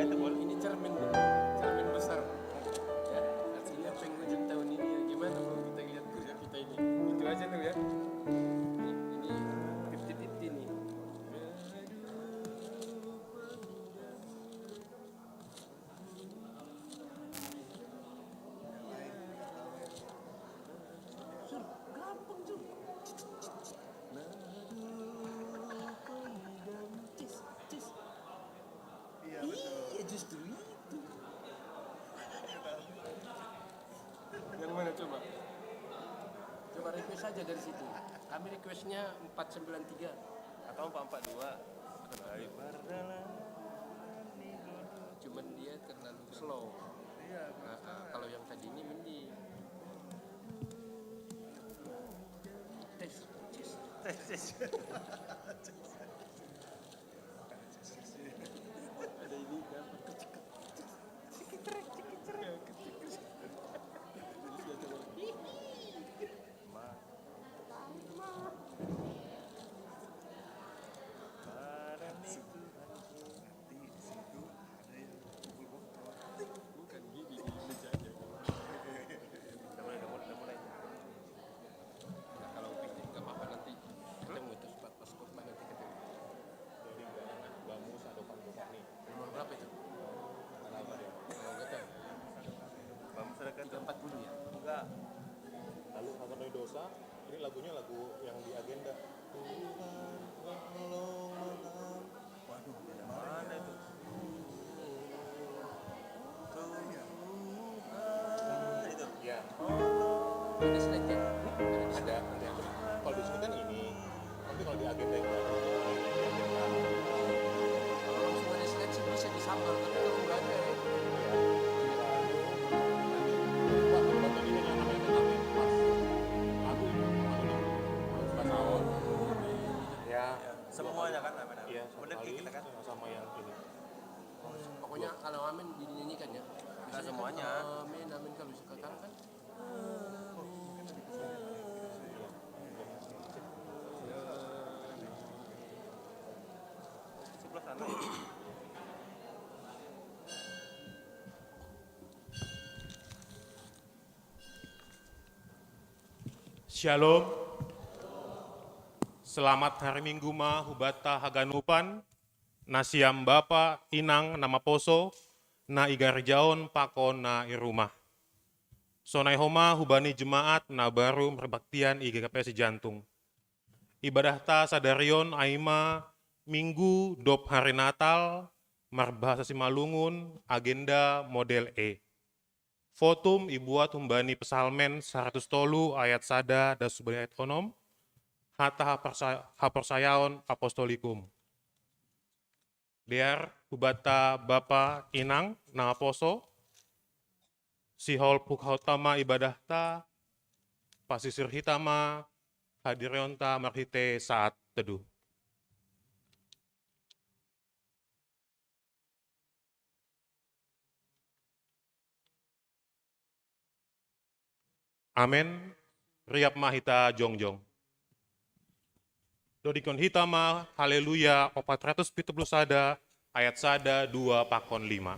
itu boleh. Ini cermin besar. Ya, hasilnya penghujung tahun ini ya. Gimana kalau kita lihat kerja kita ini? Itu aja tuh ya. Ini 50-50 nih. Gampang tuh. Iya justru itu. Yang mana coba? Coba request aja dari situ. Kami requestnya 493 Atau 442. Dari perjalanan. cuman dia terlalu slow. Kalau yang tadi ini mending. Tes. Ada ini kan. Bukan gigi di mejanya. Udah mulai. Nah, kalau piknik nggak apa-apa nanti ketemu terus pas khotbah nanti ketemu. Jadi nggak mus ada pak nih. Nomor berapa itu? Kenapa dia? Nggak tahu. Bang sedekah 340 ya? enggak. Lalu Hasan Doi Dosa, ini lagunya lagu yang di agenda. Tuhan, tolong makan. Waduh, mana itu? Itu. Ya, Ada slide ya? ada. Kalau di sini kan ini, tapi kalau di agenda yang baru, di agenda. Kalau langsung ada slide sih bisa disambar, tapi kalau nggak ada ya. Semuanya kan amin. Iya, Bener kita kan. sama yang ini. Pokoknya kalau amin dinyanyikan ya. Biasanya semuanya. Kan, amin kalau sekarang kan. Sebelah sana ya. Shalom. Selamat hari Minggu ma hubata haganupan. Nasiam Bapa Inang nama poso na igarjaon pakon na irumah. Sonai homa hubani jemaat na baru merbaktian IGKP Jantung. Ibadah ta sadarion aima Minggu dop hari Natal marbahasa Simalungun agenda model E. Fotum ibuat humbani pesalmen 100 tolu ayat sada dan subani ayat onom. Hata hapersayaon apostolikum. Diar hubata Bapa Inang na poso. Sihol pukhautama ibadah ta. Pasisir hitama hadirionta marhite saat teduh. Amin. Riap mahita jongjong. Dodikon hitama, haleluya, 470 sada, ayat sada 2 pakon 5.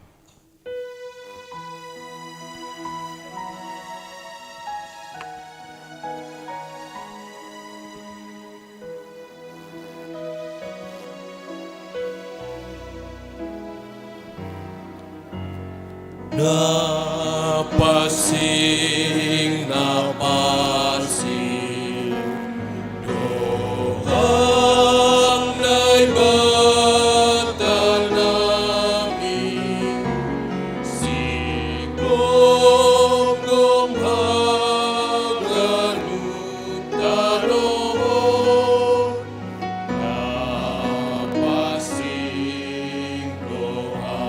Napasing doang nai batanami si gom haganu tarohon napasing doa.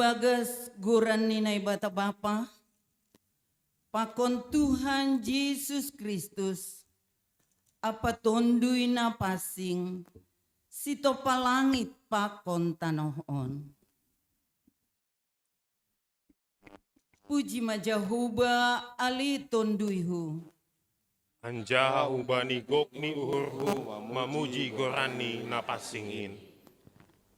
Ibagas goran ninay bata bapa, pakon Tuhan Yesus Kristus, apa tonduy na pasing, sito palangit pakon tanohon. Puji majahuba ali tonduyhu, Anjaha ubani gokni uhurhu mamuji gorani napasingin.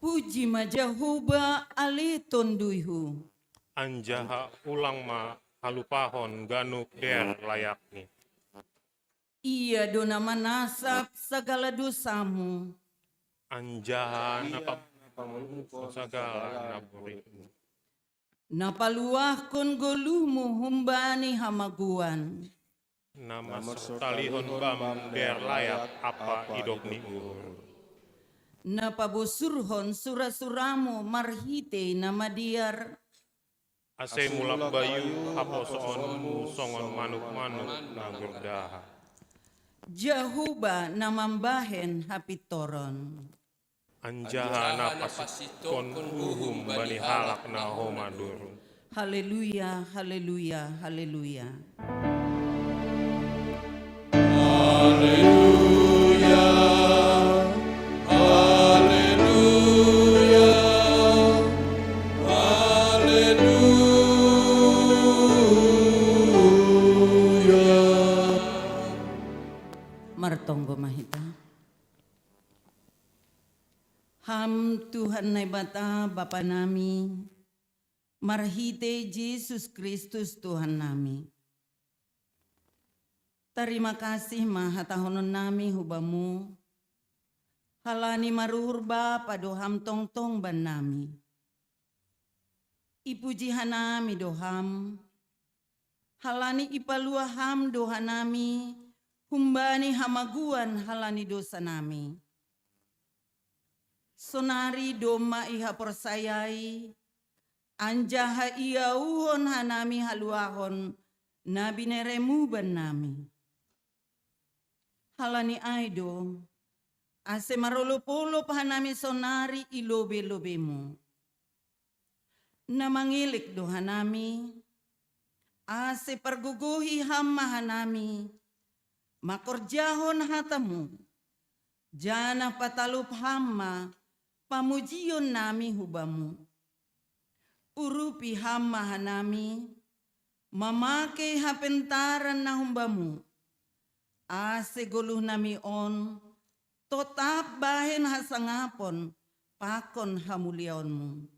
puji majahuba ali tonduyhu, Anjaha ulang ma halupahon ganuk der layakni. ia dona manasap segala dosamu, Anjaha segala naburitmu. napaluahkon goluhmu humbani hamaguan. Nama talihon bam der layak apa idokni uhur. Napabusurhon surasuramu marhite nama diar. Ase mulak bayu haposoonmu songon manuk-manuk nagurdaha. Jahuba namambahen hapitoron. Anjaha napasiton uhum bani halak na homadurun. Haleluya, haleluya, haleluya. Haleluya, haleluya, haleluya. Martonggo mahita. Ham Tuhan nai bata Bapa nami, marhite Yesus Kristus Tuhan nami. Terima kasih mahatahonon nami hubamu, halani maruhurba padoham tong-tong ban nami. Ipuji hanami doham, halani ipaluaham dohanami, humbani hamaguan halani dosa nami. Sonari doma iha persayai, anjaha iauhon hanami haluahon, nabi neremu ban nami. Halani aido, ase marolo-polo pahanami sonari ilobe-lobemu. Namangilik dohanami, ase perguguhi hamma hanami, makorjahon hatamu, jana patalup hamma, pamujion nami hubamu. Urupi hamma hanami, mamake hapentaran na humbamu, ase goluh nami on, totap bahen hasangapon, pakon hamuliaonmu.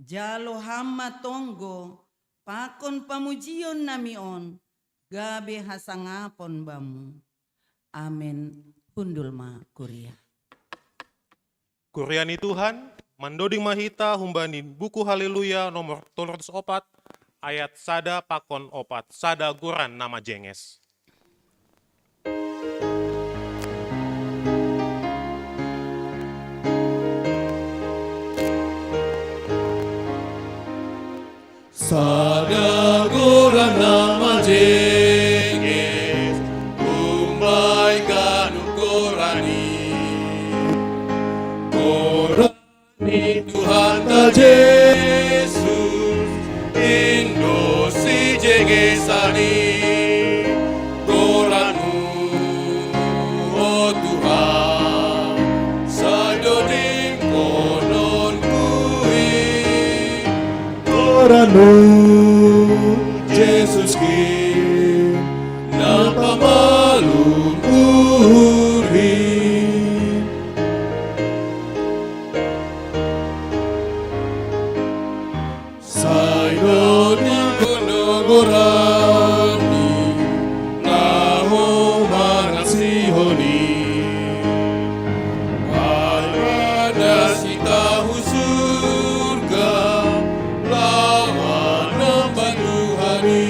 Jalo hamma tonggo, pakon pamujion nami on, gabe hasangapon bamu. Amin. Hundulma Kuria. Kuriani Tuhan, mandoding mahita humbani buku Haleluya nomor 304 ayat sada pakon opat, sada guran nama jenges. Sada goran nama jenges, umbai ganu gorani, gorani Tuhan ta Yesus, Indo si jengesani, goranu oh Tuhan, sadoning konon kui. Oranu Jesus ki napa malu uri sayo ni gorani naho mangasihoni ada si tahu surga lawan nama Tuhani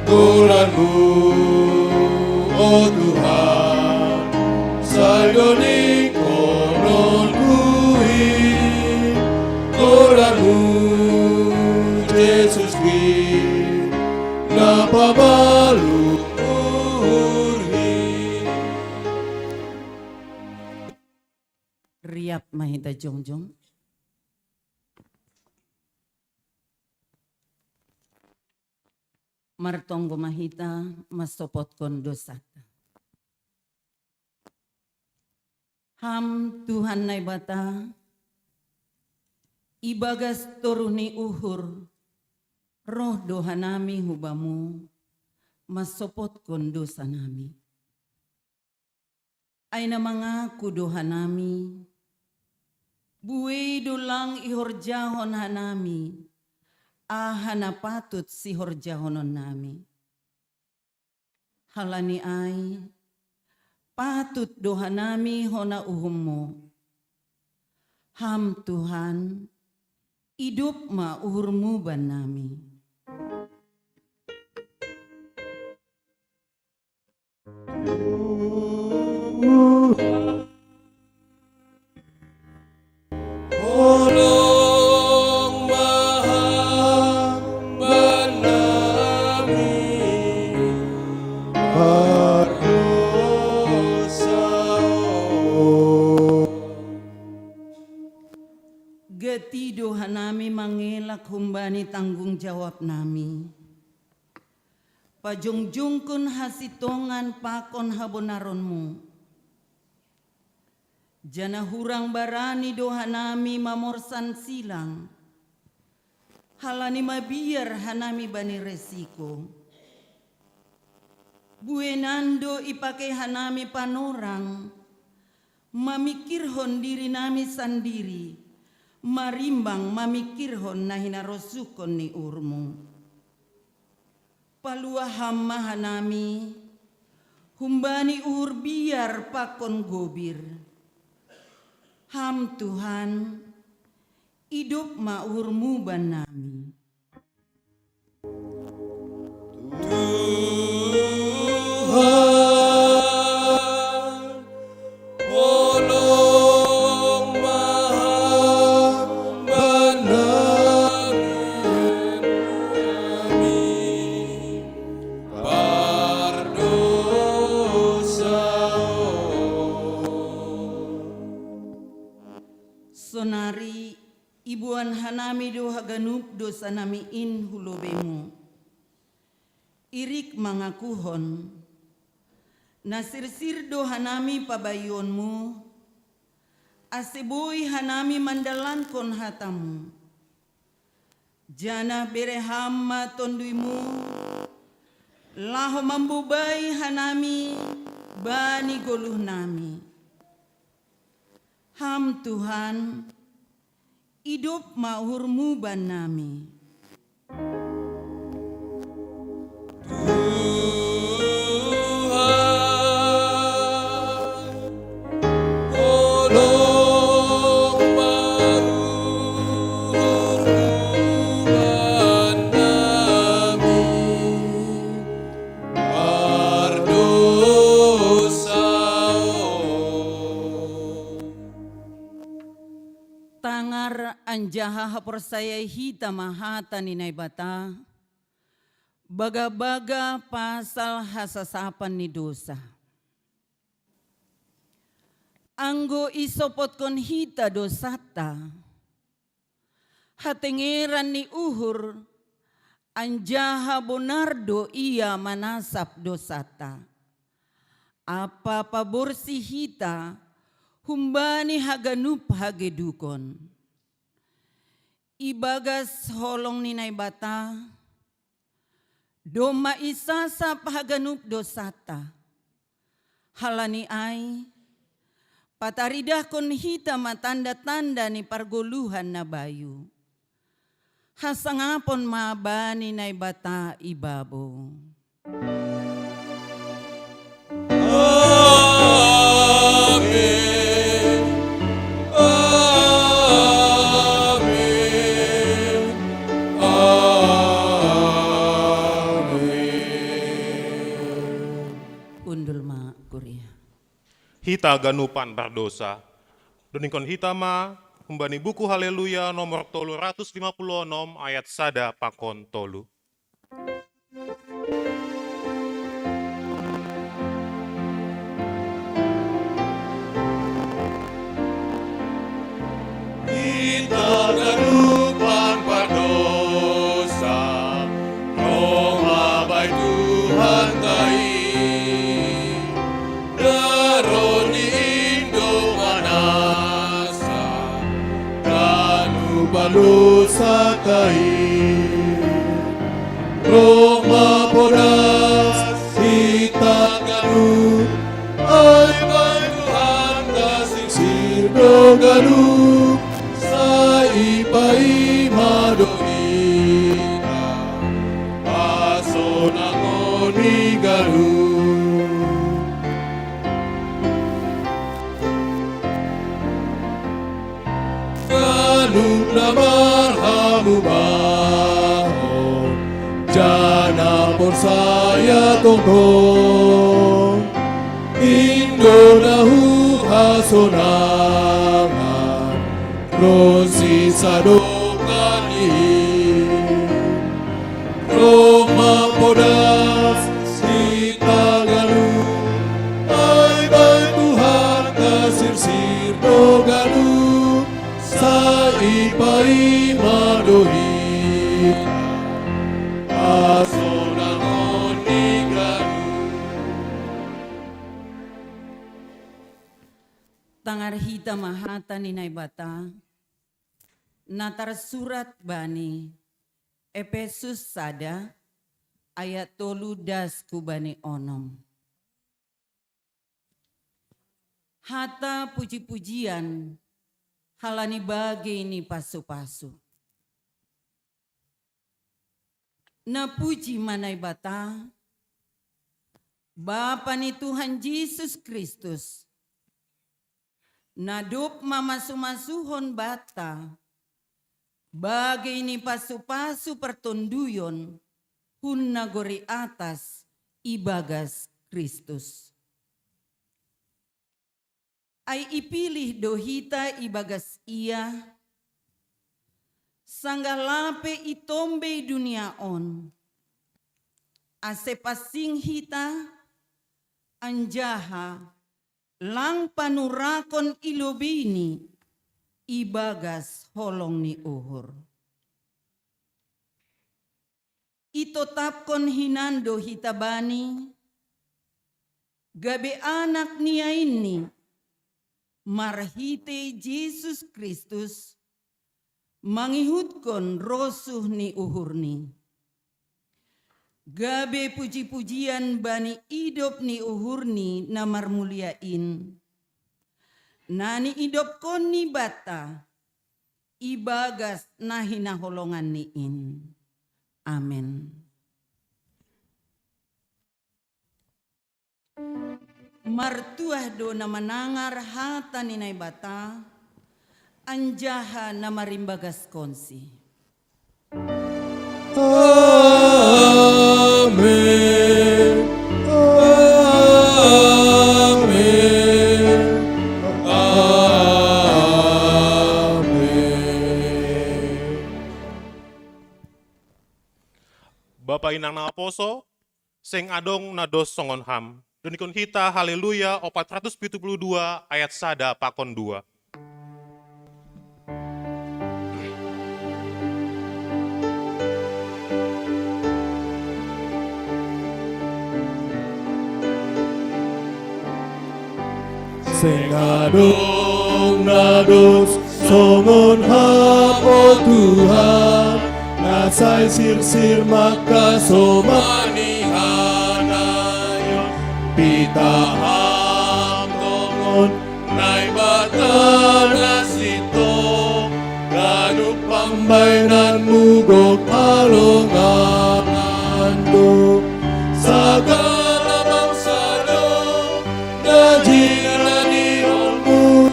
Tuhanmu oh Tuhan sayoni konon kui Tuhanmu Yesus ki napa malu urhi. Riap mahita jongjong. martong gumahita masopot kon dosata. Ham Tuhan nai bata, ibagas turuni uhur, roh doha nami hubamu, masopot kon dosa nami. Ay na mga kudoha nami, buwi dulang ihorjahon hanami, ahana patut si horjahonon nami. Halani ay, patut doha nami hona uhummo. Ham Tuhan, idup ma uhurmu ban nami. Tolong mahamba nami berdosa. Gati doha nami mangelak humbani tanggung jawab nami. Pajongjungkun hasitongan pakon habonaronmu. Jana hurang barani doha nami mamorsan silang. Halani mabiar hanami bani resiko. Buenando ipake hanami panorang. Mamikirhon diri nami sandiri. Marimbang mamikirhon nahina rosukon ni urmu. Palua hamma hanami. Humbani uhur biar pakon gobir. Ham Tuhan, hidup ma'urmu ban nami. Tuhan, tolong mahamba nami berdosa. Sonari ibuan hanami doha ganup dosa nami in hulobemu. Irik mangakuhon. Nasirsir doha nami pabayonmu. Aseboy hanami mandalankon hatamu. Jana berehama tonduimu. Laho mambubai hanami bani goluh nami. Ham Tuhan, hidup ma'urmu ban nami. Tuhan, tolong ma'urmu ban nami berdosa. Tangar anjaha haporsayai hita mahata ninay bata. Baga-baga pasal hasasapan ni dosa. Anggo isopot kon hita dosata. Hatengeran ni uhur. Anjaha bonardo ia manasap dosata. Apa paborsi hita. Humbani haganup hagedukon. Ibagas holong ninay bata. Doma isasap haganup dosata. Halani ay. Pataridah kon hita matanda-tanda ni pargoluhan na bayu. Hasangapon mabani ninay bata ibabo. Amen. Hita ganupan berdosa. Doningkon hita ma, humbani buku Haleluya nomor 356 ayat sada pakon tolu. Hita ganupan berdosa, Roma hantai daroni indo manasa kanu balu sakai Roma podas kita kanu ay bay Tuhan kasih sirdo kanu sa ipai madohina aso nangoni kanu kanu lamar hamu bahon jana por saya tongkong Indo nahu hasonangan Rosi sadokani Roma podas sita galu Ay bay Tuhan kasir sirdo galu Sa ipai madohi Asonangon ni galu Tangar hita mahata ninay bata, natar surat bani, Efesus sada, ayat 13 kubani onom. Hata puji-pujian, halani bagi ni pasu-pasu. Na puji manay bata, Bapa ni Tuhan Yesus Kristus, nadup mamasumasuhon bata, bagay ni pasu-pasu pertunduyon, hun nagori atas ibagas Kristus. Ay ipilih dohita ibagas iya, sanggalape itombe duniaon, ase pasing hita, anjaha, lang panurakon ilubini ibagas holong ni uhur. Itotapkon hinando hitabani gabe anak niya ini marhite Jesus Kristus mangihudkon rosuh ni uhurni. Gabe puji-pujian bani idop ni uhurni namar muliain. Nani idop kon ni bata, ibagas nahina holongan niin. Amen. Martuah do na manangar hata ninay bata, anjaha na marimbagas konsi. Amen. Amen. Amen. Bapa inang na aposo, sing adong nados songon ham. Dunikon kita haleluya 472 ayat sada pakon 2. Sing adong nados songon hapo Tuhan nasay sir-sir makasomanihan pitaham tongon nay bata nasito ganup pambainan mugok alongan do sagala bangsa do najilaniolmu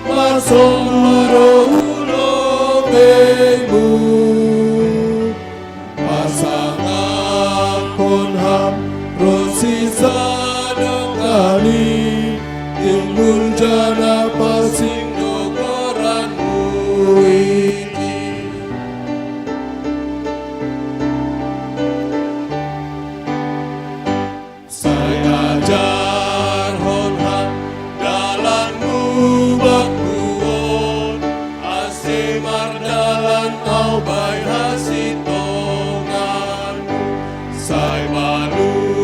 masomuro ulo bemu pasangan konham rosisa dokani timbul jana pasing dokoranmu iki saya jar honham dalanmu bakuon asimar dalan au bay hasitonganmu say balu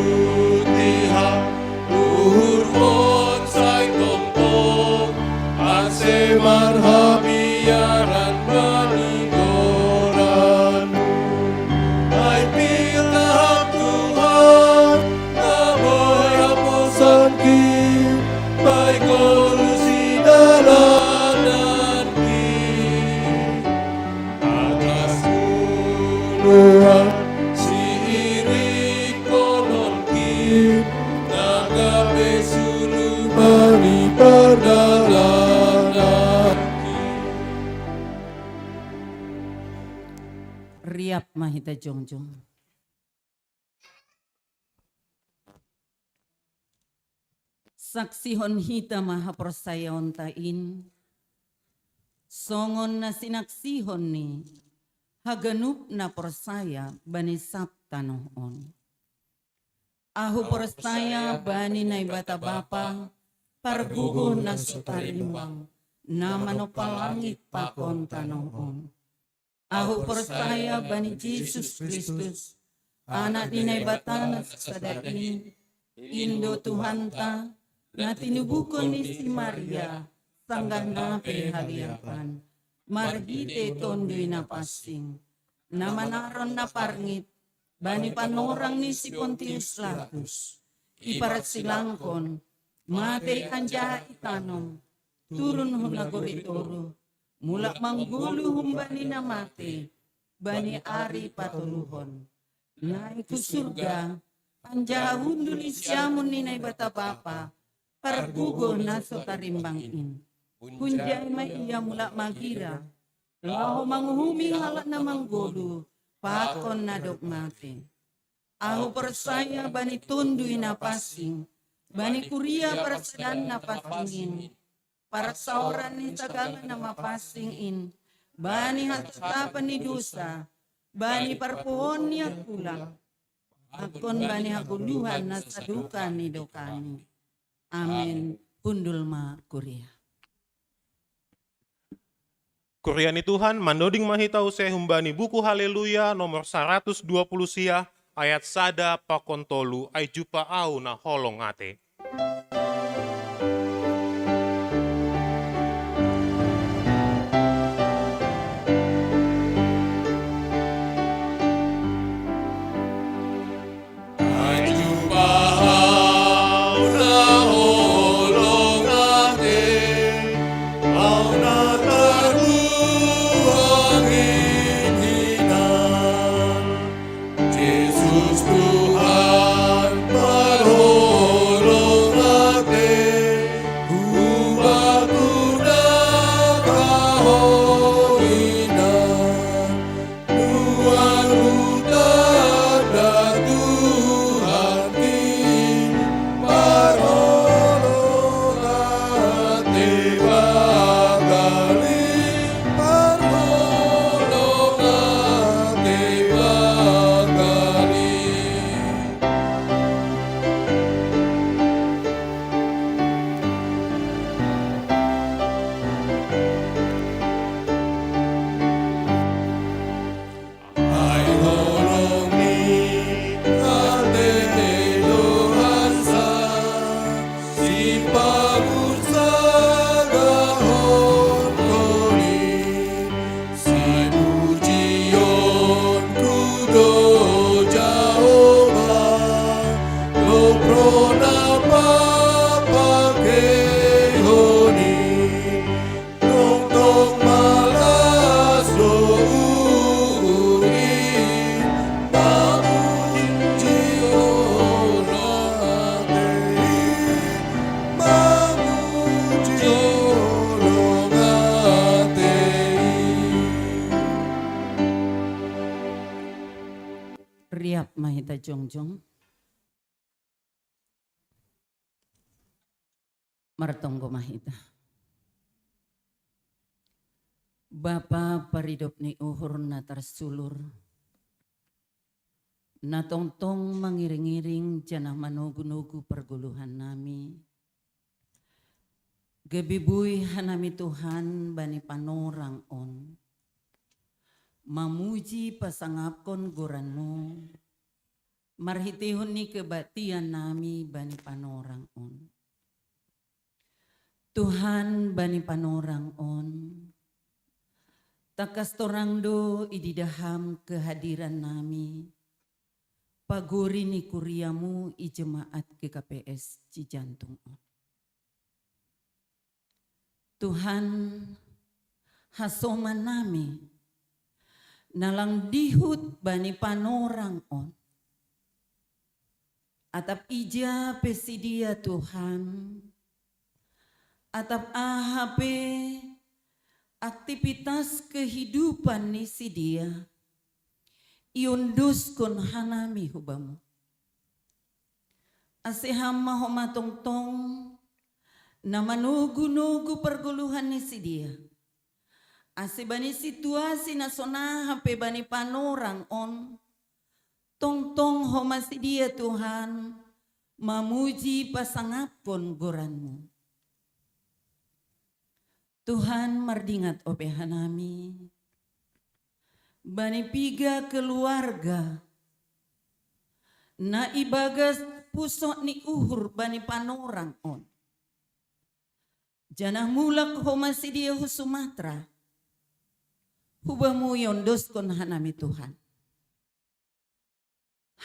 mahita jongjong. Saksihon hita mahapersayaon tain, songon na sinaksihon ni, haganup na persaya bani sabta noon. Ahu persaya bani na ibata bapa, pargugo na sutarimbang, na manopalangit pakon tanoon. Ahu persaya bani Jesus Kristus, anak dinay bata na sadain, Indo Tuhan ta, na tinubukon ni si Maria, sanggan na pihaliapan, margite tondoy na pasing, na manaron na parngit, bani panorang ni si Pontius Latus, iparat silangkon, matay kanja itanom, turun hunagoritoro, mulak manggulu humbani na mate, bani ari patuluhon, na ikusurga, anja hunduli siyamun ni na ibata papa, pargugo na so tarimbangin. Kunjay may iya mula magira, laho manguhumi halak na manggulu, pakon na dogmate. Aho persaya bani tunduy na pasing, bani kuria persadan na pasingin, para sauran ni tagalan na mapasingin, bani hatutapan ni dosa, bani parpuhon niya kulang, akon bani haguluhan na sadukan ni dokani. Amin. Pundul ma Kuria. Kuria ni Tuhan, mandoding mahitau sehumbani buku Haleluya nomor 120 sia, ayat sada pakontolu, ay jupa au na holong ate. Riap mahita jongjong. Martonggo mahita. Bapa paridop ni uhur na tersulur. Na tongtong mangiring-iring janah manugu-nugu perguluhan nami. Gebibuy hanami Tuhan bani panorang on. Mamuji pasangapkon goranmu, marhitihon ni kebatian nami bani panorang on. Tuhan bani panorang on, takas torangdo ididaham kehadiran nami, paguri ni kuriamu i jemaat ke KPS Cijantung on. Tuhan hasoman nami, nalang dihut bani panorang on. Atap ija pesidia Tuhan. Atap AHP aktivitas kehidupan ni si dia. iunduskon hanami hubamu. Asihama homatongtong na manugu-nugu perguluhan ni si dia. Asibani situasi na sonaha pe bani panorang on. Tongtong homa si dia Tuhan, mamuji pasangapon goranmu. Tuhan mardingat ope hanami. Bani piga keluarga. Na ibagas pusok ni uhur bani panorang on. Janah mulak homa si dia hu Sumatera. Hubamu yondoskon hanami Tuhan.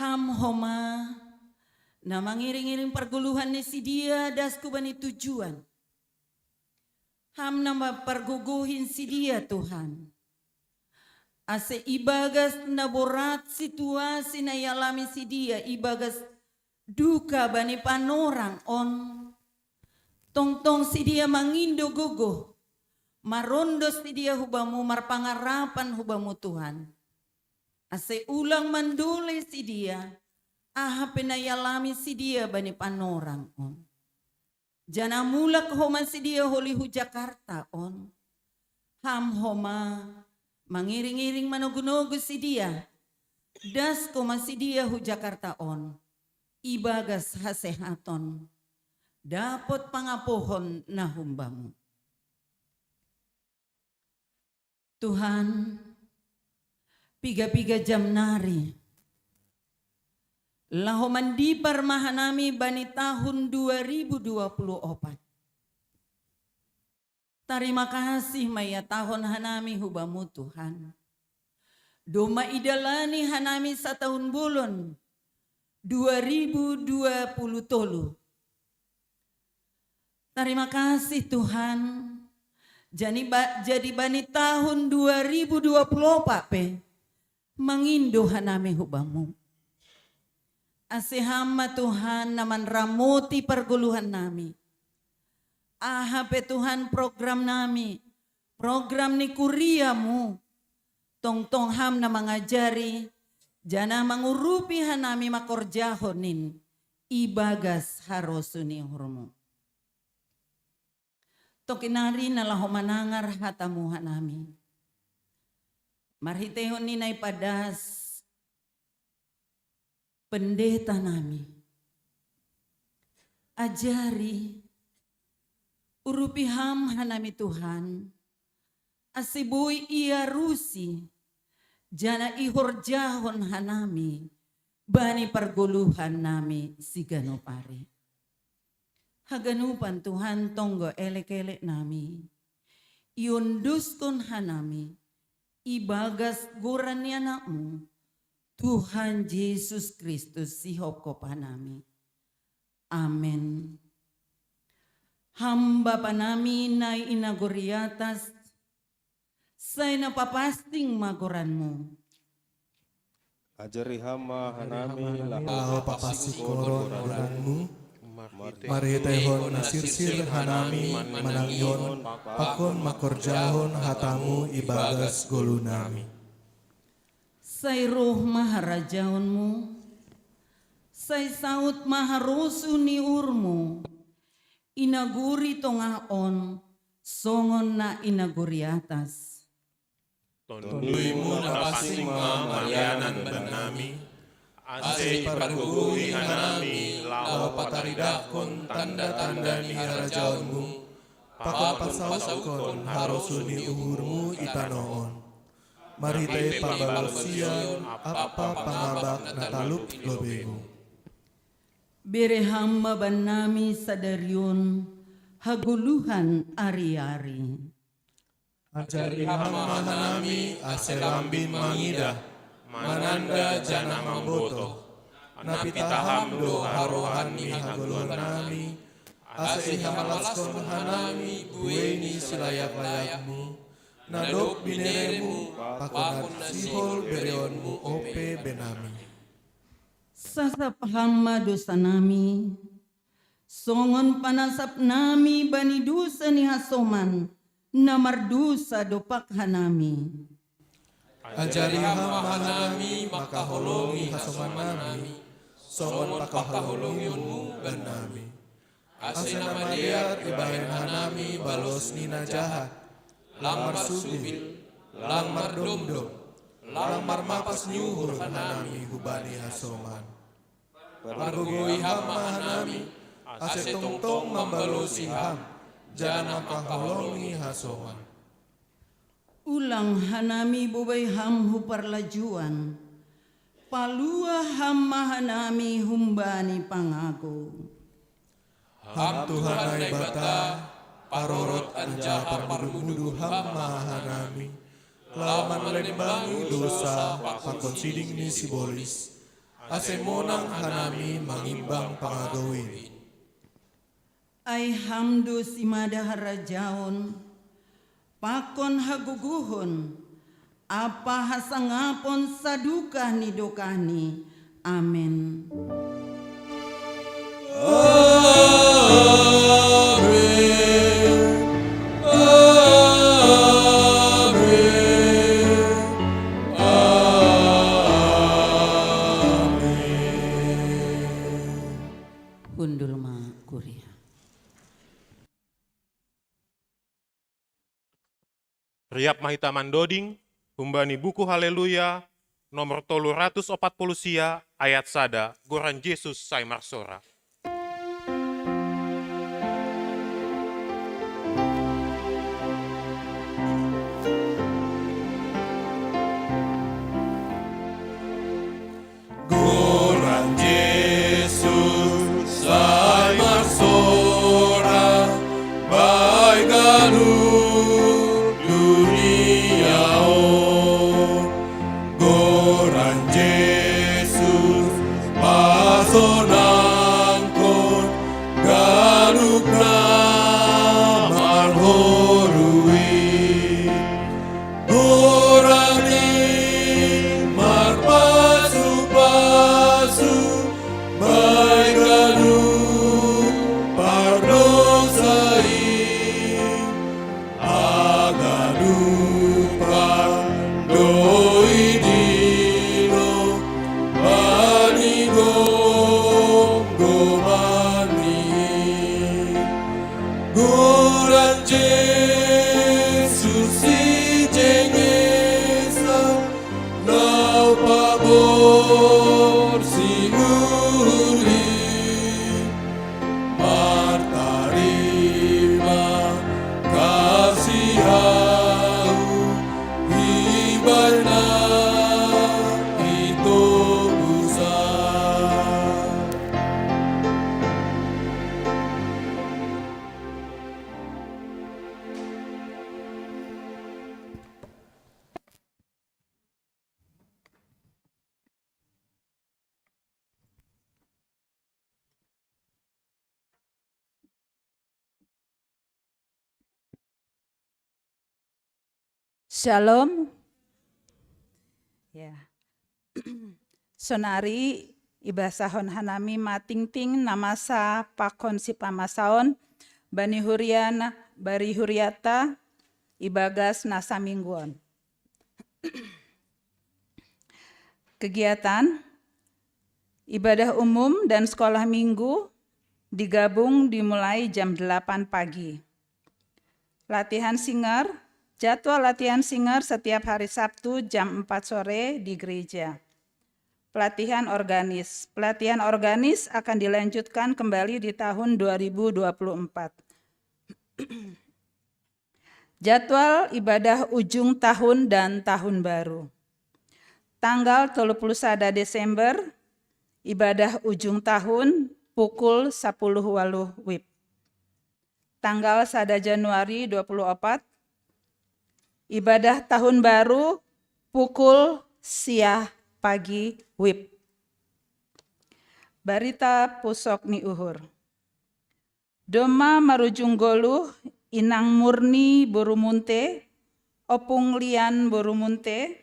Ham homa na mangiring-iring perguluhan ni si dia dasku bani tujuan. Ham nama perguguhin si dia Tuhan. Ase ibagas na borat situasi na yalami si dia. Ibagas duka bani panorang on. Tongtong si dia mangindo guguh. Marondos si dia hubamu marpangarapan hubamu Tuhan. Ase ulang mandule si dia. Aha penayalami si dia bani panorang on. Jana mulak homa si dia holihu Jakarta on. Ham homa mangiring-iring manogunogo si dia. Das koma si dia hu Jakarta on. Ibagas hasehaton. Dapot pangapohon na humbamu. Tuhan, piga-piga jam nari. Laho mandi parmahanami bani tahun 2024. Terima kasih maya tahun hanami hubamu Tuhan. Doma idalani hanami satahun bulon 2020 tolu. Terima kasih Tuhan. Jadi bani tahun 2024 pe mangindo hanami hubamu. Asihama Tuhan naman ramuti perguluhan nami. Aha pe Tuhan program nami. Program ni kuriamu. Tong-tong ham na mangajari. Jana mangurupi hanami makorjahonin. Ibagas harosuni hurmu. Tokinari nalahu manangar hatamu hanami. Marhitehon ninay padas pendeta nami. Ajari urupiham hanami Tuhan. Asibuy iya rusi jana ihorjahon hanami. Bani perguluhan nami sigano pare. Haganupan Tuhan tonggo elek-elek nami. Iunduskon hanami. Ibagas gurani anakmu. Tuhan Yesus Kristus sihop kopanami. Amin. Hamba panami na inaguriatas. Say napapasting magoranmu. Ajari hama hanami Laho papasikoron oranmu, maritehon nasirsir hanami manangyon, pakon makorjahon hatamu ibagas golunami. Say roh maharajaonmu. Say saut maharusu ni urmu. Inaguri tongaon, songon na inaguri atas. Tunduimu na pasing marianan banami. Ase perguguhi hanami lao pataridakon tanda-tanda ni harajaonmu. Pakon pasaukon harusuni uhurmu itanoon. Maritay pambalosian apa pangabak nataluk lobego. Berehamba banami sadaryon haguluhan ari-ari. Ajari hama hanami aselambin mangida, mananda jana mamboto. Napitaham do harohan mi haguluhan nami, ase hamalaskon hanami bueni silayak-layakmu. Nadok bineremu, pakon sihol berionmu ope benami. Sasap hama dosa nami, songon panasap nami bani dosa ni hasoman, namar dosa dopak hanami. Ajari hamba nami makaholongi hasoman nami, somon pakaholongi dan nami. Asena Maria ibahen hanami balos nina jahat, lamar subil, lamar domdom, lamar mapas nyuhur hanami hubani hasoman. Pargugui hamba hanami, ase tong membalosi ham, jana pakaholongi hasoman. Ulang hanami bubay ham huparlajuan, palua hamma hanami humbani pangago. Ham Tuhan bata, parorot anja parmudu hamma hanami, laman lembangi dosa pakon siding ni sibolis, ase monang hanami mangimbang pangagawin. Ay hamdo simada harajaon, pakon haguguhon, apa hasangapon sadukah ni dokani. Amin. Undul ma kuria. Riap mahita mandoding, humbani buku Haleluya, nomor 340 sia, ayat sada, goran Yesus sai marsora. Goran Yesus sai marsora, bai galuh dunia on. Goran Yesus pasonangkon, galuh namar horui. Goran mar pasu-pasu, bai galuh pardosai. Agaluh pandoi dino, bani gomani. Goran Yesus si jengesa, nau pabor si uli. Martarima kasihau, ibana itu busa. Shalom. Ya. Sonari ibasahon hanami matingting namasa pakon si pamasaon bani hurian bari huriata ibagas nasa mingguan. Kegiatan ibadah umum dan sekolah minggu digabung dimulai jam 8 pagi. Latihan singer, jadwal latihan singer setiap hari Sabtu jam 4 sore di gereja. Pelatihan organis akan dilanjutkan kembali di tahun 2024. Jadwal ibadah ujung tahun dan tahun baru. Tanggal 31 Desember, ibadah ujung tahun pukul 10 waluh WIB. Tanggal 1 Januari 24, ibadah tahun baru pukul siah pagi WIB. Barita pusok ni uhur. Doma marujung goluh inang murni borumunte, opung lian borumunte,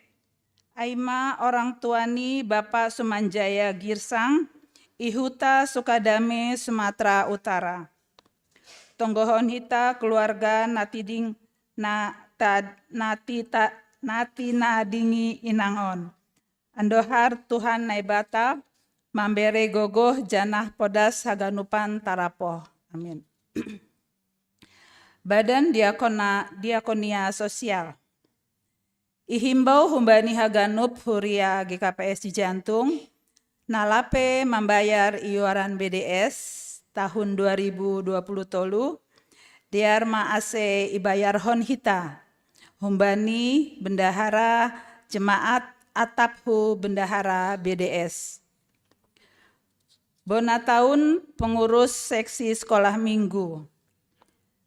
Aima orang tuani Bapak Sumanjaya Girsang, Ihuta Sukadame Sumatera Utara. Tonggohon hita keluarga natiding nati na adingi inangon. Andohar Tuhan naibata mambere gogoh janah podas haganupan tarapoh. Amin. Badan Diakonia Sosial. Ihimbau humbani haganup huria GKPS Cijantung nalape membayar iuran BDS tahun 2020 tolu diar maase ibayar hon hita humbani bendahara jemaat ataphu bendahara BDS. Bona tahun pengurus seksi sekolah minggu.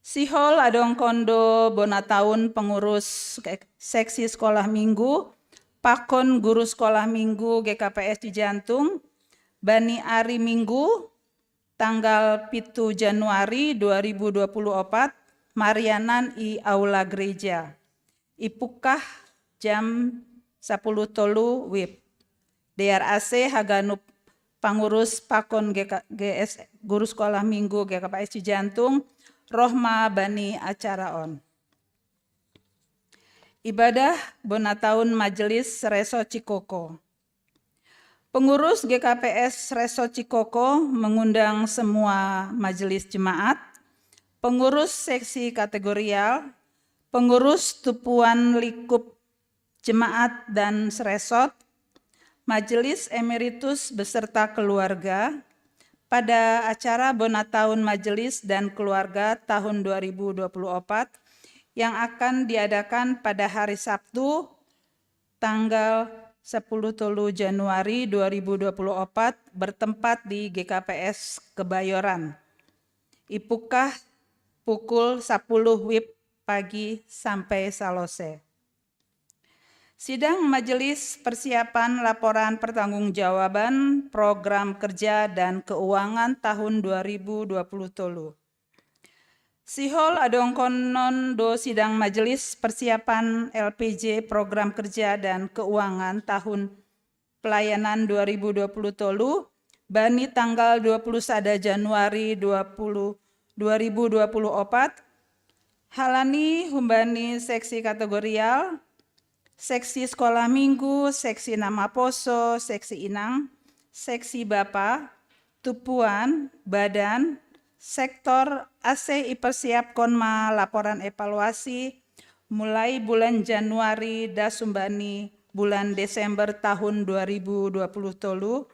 Sihol adong kondo bona tahun pengurus seksi sekolah minggu, pakon guru sekolah minggu GKPS Cijantung, Bani Ari Minggu, tanggal 7 Januari 2024, Marianan i Aula Gereja. Ipukah jam 10 tolu WIB. DRAC Haganup pengurus pakon GS guru sekolah minggu GKPS Cijantung, Rohma Bani Acaraon. Ibadah bona tahun Majelis Reso Cikoko. Pengurus GKPS Reso Cikoko mengundang semua majelis jemaat, pengurus seksi kategorial, pengurus tupuan likup jemaat dan seresot, majelis emeritus beserta keluarga, pada acara bona tahun Majelis dan Keluarga tahun 2024 yang akan diadakan pada hari Sabtu tanggal 10 Januari 2024 bertempat di GKPS Kebayoran. Ipukah pukul 10 WIB pagi sampai salose. Sidang Majelis Persiapan Laporan Pertanggungjawaban Program Kerja dan Keuangan tahun 2020 tolu. Sihol adong konon do sidang Majelis Persiapan LPJ Program Kerja dan Keuangan tahun Pelayanan 2020 tolu, bani tanggal 21 Januari 2024, halani humbani seksi kategorial, seksi sekolah minggu, seksi nama poso, seksi inang, seksi bapa, tupuan, badan, sektor AC ipersiap konma laporan evaluasi mulai bulan Januari dasumbani bulan Desember tahun 2020 tolu,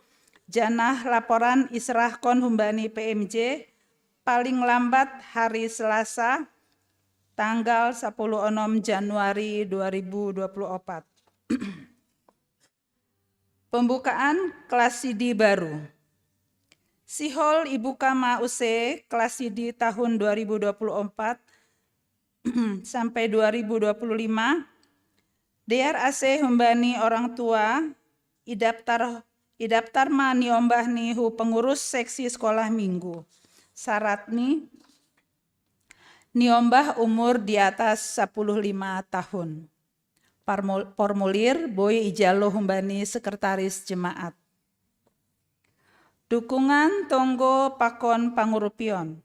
janah laporan israh kon humbani PMJ paling lambat hari Selasa tanggal 10 Januari 2024. Pembukaan kelas CD baru. Sihol Ibu Kama UC kelas CD tahun 2024 sampai 2025. DRAC humbani orang tua idaptar ma niombah nihu pengurus seksi sekolah minggu. Syarat nih niombah umur di atas 15 tahun. Formulir boy ijalo humbani sekretaris jemaat. Dukungan tonggo pakon pangurupion.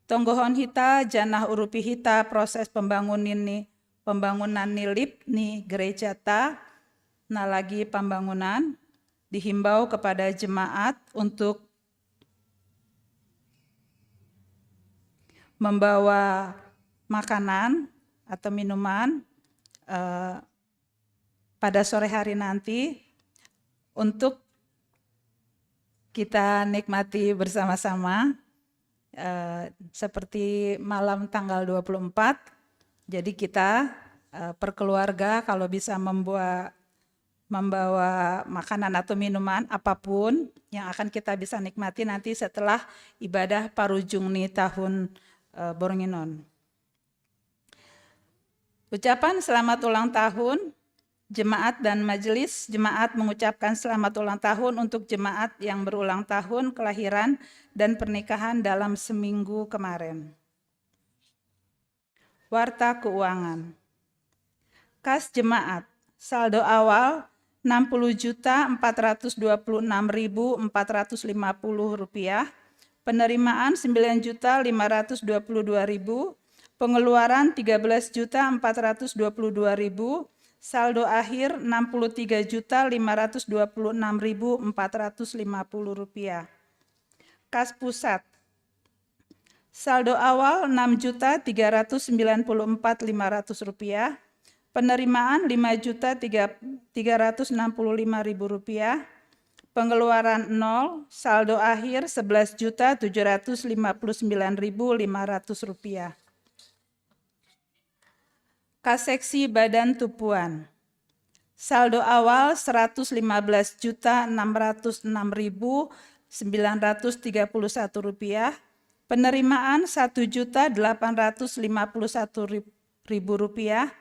Tonggohon hita janah urupi hita proses pembangunan nilip ni gereja ta na lagi pembangunan dihimbau kepada jemaat untuk membawa makanan atau minuman pada sore hari nanti untuk kita nikmati bersama-sama seperti malam tanggal 24. Jadi kita perkeluarga kalau bisa membawa makanan atau minuman apapun yang akan kita bisa nikmati nanti setelah ibadah parujungni tahun Boronginon. Ucapan selamat ulang tahun, jemaat dan majelis jemaat mengucapkan selamat ulang tahun untuk jemaat yang berulang tahun kelahiran dan pernikahan dalam seminggu kemarin. Warta keuangan. Kas jemaat, saldo awal Rp60.426.450, penerimaan Rp9.522.000, Pengeluaran 13.422.000, saldo akhir Rp63.526.450. Kas Pusat, saldo awal Rp6.394.500, penerimaan Rp5.365.000, pengeluaran 0, saldo akhir Rp11.759.500. Kas Seksi Badan Tupuan, saldo awal Rp115.606.931, penerimaan Rp1.851.000,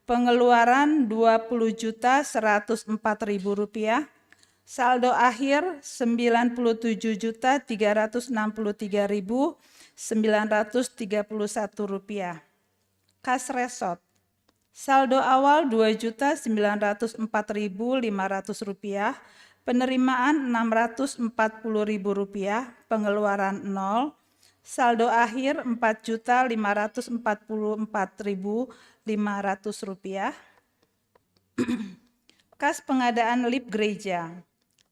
pengeluaran Rp20.104.000, saldo akhir Rp97.363.931. Kas Resort, saldo awal Rp2.904.500, penerimaan Rp640.000, pengeluaran 0, saldo akhir Rp4.544.500. Kas Pengadaan Lip Gereja,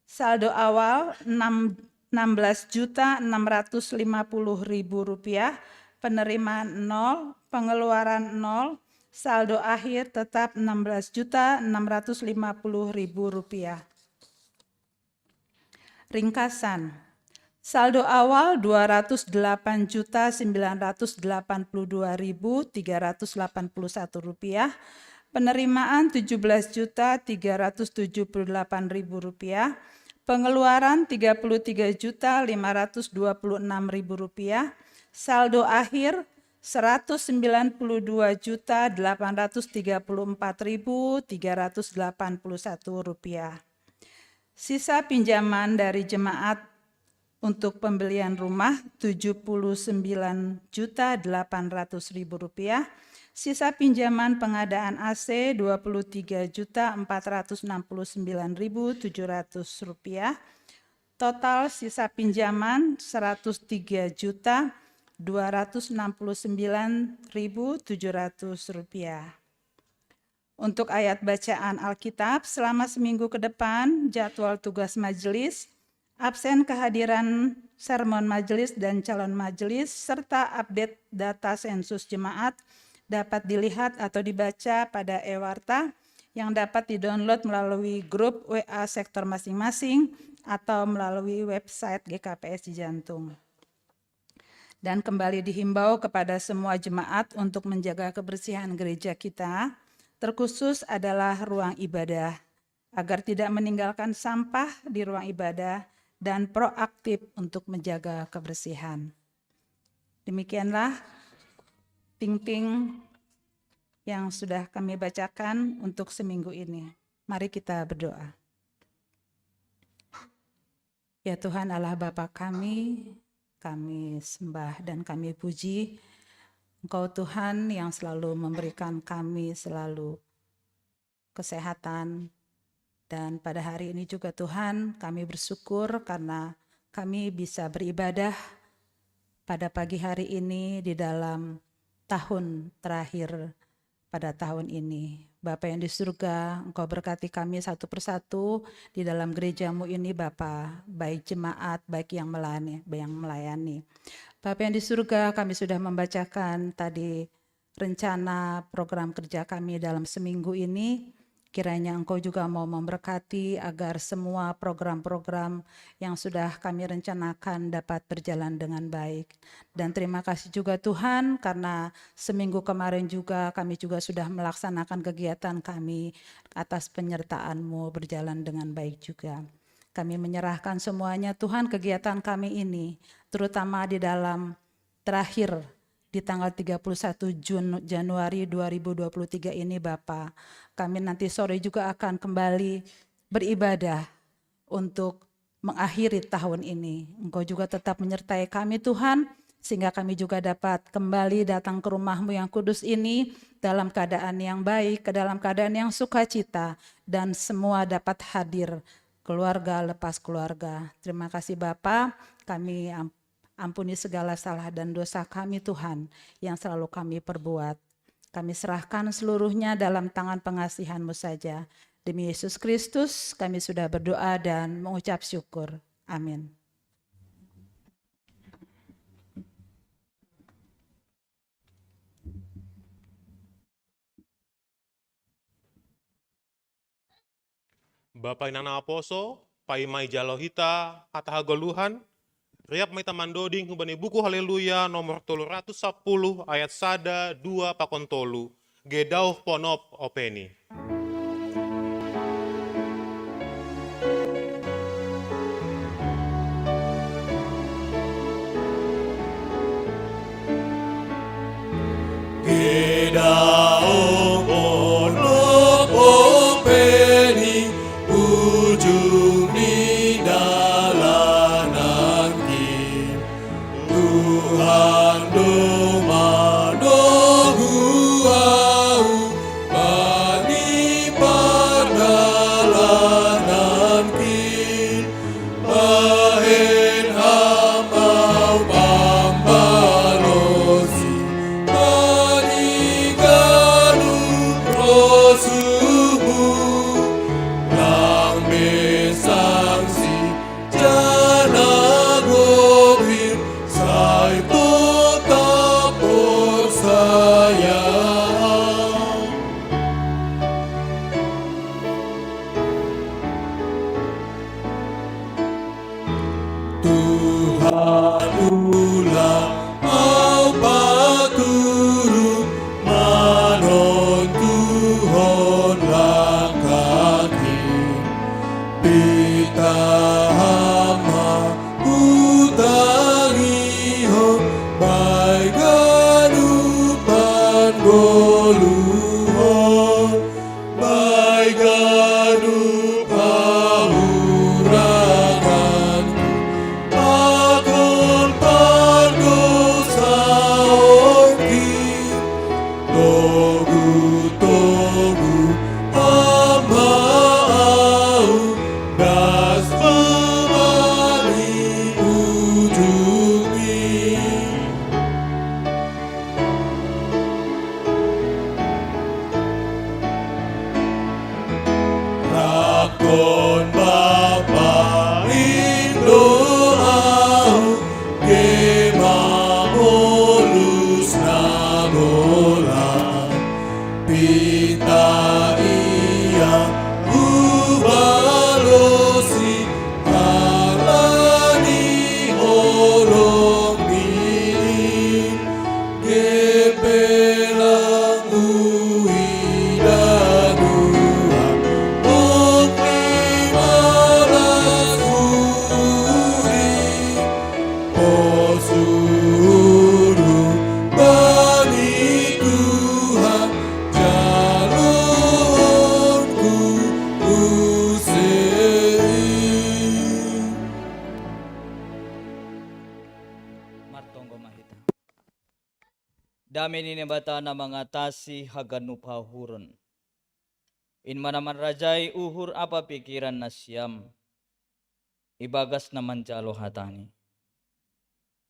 saldo awal Rp16.650.000, penerimaan 0, pengeluaran 0, saldo akhir tetap Rp16.650.000. Ringkasan, saldo awal Rp208.982.381, penerimaan Rp17.378.000, pengeluaran Rp33.526.000, saldo akhir Rp109.834.381. Sisa pinjaman dari jemaat untuk pembelian rumah Rp79.800.000, sisa pinjaman pengadaan AC Rp23.469.700, total sisa pinjaman Rp103.269.700. Untuk ayat bacaan Alkitab selama seminggu ke depan, jadwal tugas majelis, absen kehadiran sermon majelis dan calon majelis, serta update data sensus jemaat dapat dilihat atau dibaca pada e-warta yang dapat didownload melalui grup WA sektor masing-masing atau melalui website GKPS Cijantung. Dan kembali dihimbau kepada semua jemaat untuk menjaga kebersihan gereja kita, terkhusus adalah ruang ibadah, agar tidak meninggalkan sampah di ruang ibadah dan proaktif untuk menjaga kebersihan. Demikianlah ting-ting yang sudah kami bacakan untuk seminggu ini. Mari kita berdoa. Ya Tuhan Allah Bapa kami sembah dan kami puji Engkau Tuhan yang selalu memberikan kami selalu kesehatan. Dan pada hari ini juga Tuhan kami bersyukur karena kami bisa beribadah pada pagi hari ini di dalam tahun terakhir pada tahun ini. Bapa yang di surga, Engkau berkati kami satu persatu di dalam gerejamu ini Bapa, baik jemaat, baik yang melayani. Bapa yang di surga, kami sudah membacakan tadi rencana program kerja kami dalam seminggu ini. Kiranya Engkau juga mau memberkati agar semua program-program yang sudah kami rencanakan dapat berjalan dengan baik. Dan terima kasih juga Tuhan karena seminggu kemarin juga kami juga sudah melaksanakan kegiatan kami atas penyertaan-Mu berjalan dengan baik juga. Kami menyerahkan semuanya Tuhan kegiatan kami ini, terutama di dalam terakhir di tanggal 31 Januari 2023 ini Bapa. Kami nanti sore juga akan kembali beribadah untuk mengakhiri tahun ini. Engkau juga tetap menyertai kami Tuhan, sehingga kami juga dapat kembali datang ke rumah-Mu yang kudus ini dalam keadaan yang baik, ke dalam keadaan yang sukacita, dan semua dapat hadir keluarga lepas keluarga. Terima kasih Bapa, kami Ampuni segala salah dan dosa kami Tuhan yang selalu kami perbuat. Kami serahkan seluruhnya dalam tangan pengasihan-Mu saja. Demi Yesus Kristus kami sudah berdoa dan mengucap syukur. Amin. Bapak Inana Aposo, Paimai Jalohita, Atahagoluhan, Riap Maita Mandoding, Hubani Buku Haleluya, nomor 310, ayat sada 2 pakontolu, Gedauh Ponop Openi. Gedauh ponop openi ujung di dalanan ki Tuhan domano huau bani pardalanan ki bahen hamau pambalosi bani galu prosuhu lang besangsi jana gobir sai tetap persaya Tuhan ulah au paturu manon Tuhan langkaki Pita hama utangi ho bai ganupan goluhon bai ganupan urangan Pakon pargo saorki Togu amau das pemali ujungi Rakon Bapa Indoau Gema molus nagola Pita iya ubalosi Alani olong diri Gepelang uidadua Okni malas uri Posuru bani Tuhan jalurku usai Martonggo mahita. Dami ni bata na mengatasi haganup hahurun. In manaman rajai uhur apa pikiran nasyam. Ibagas naman jalo hatani.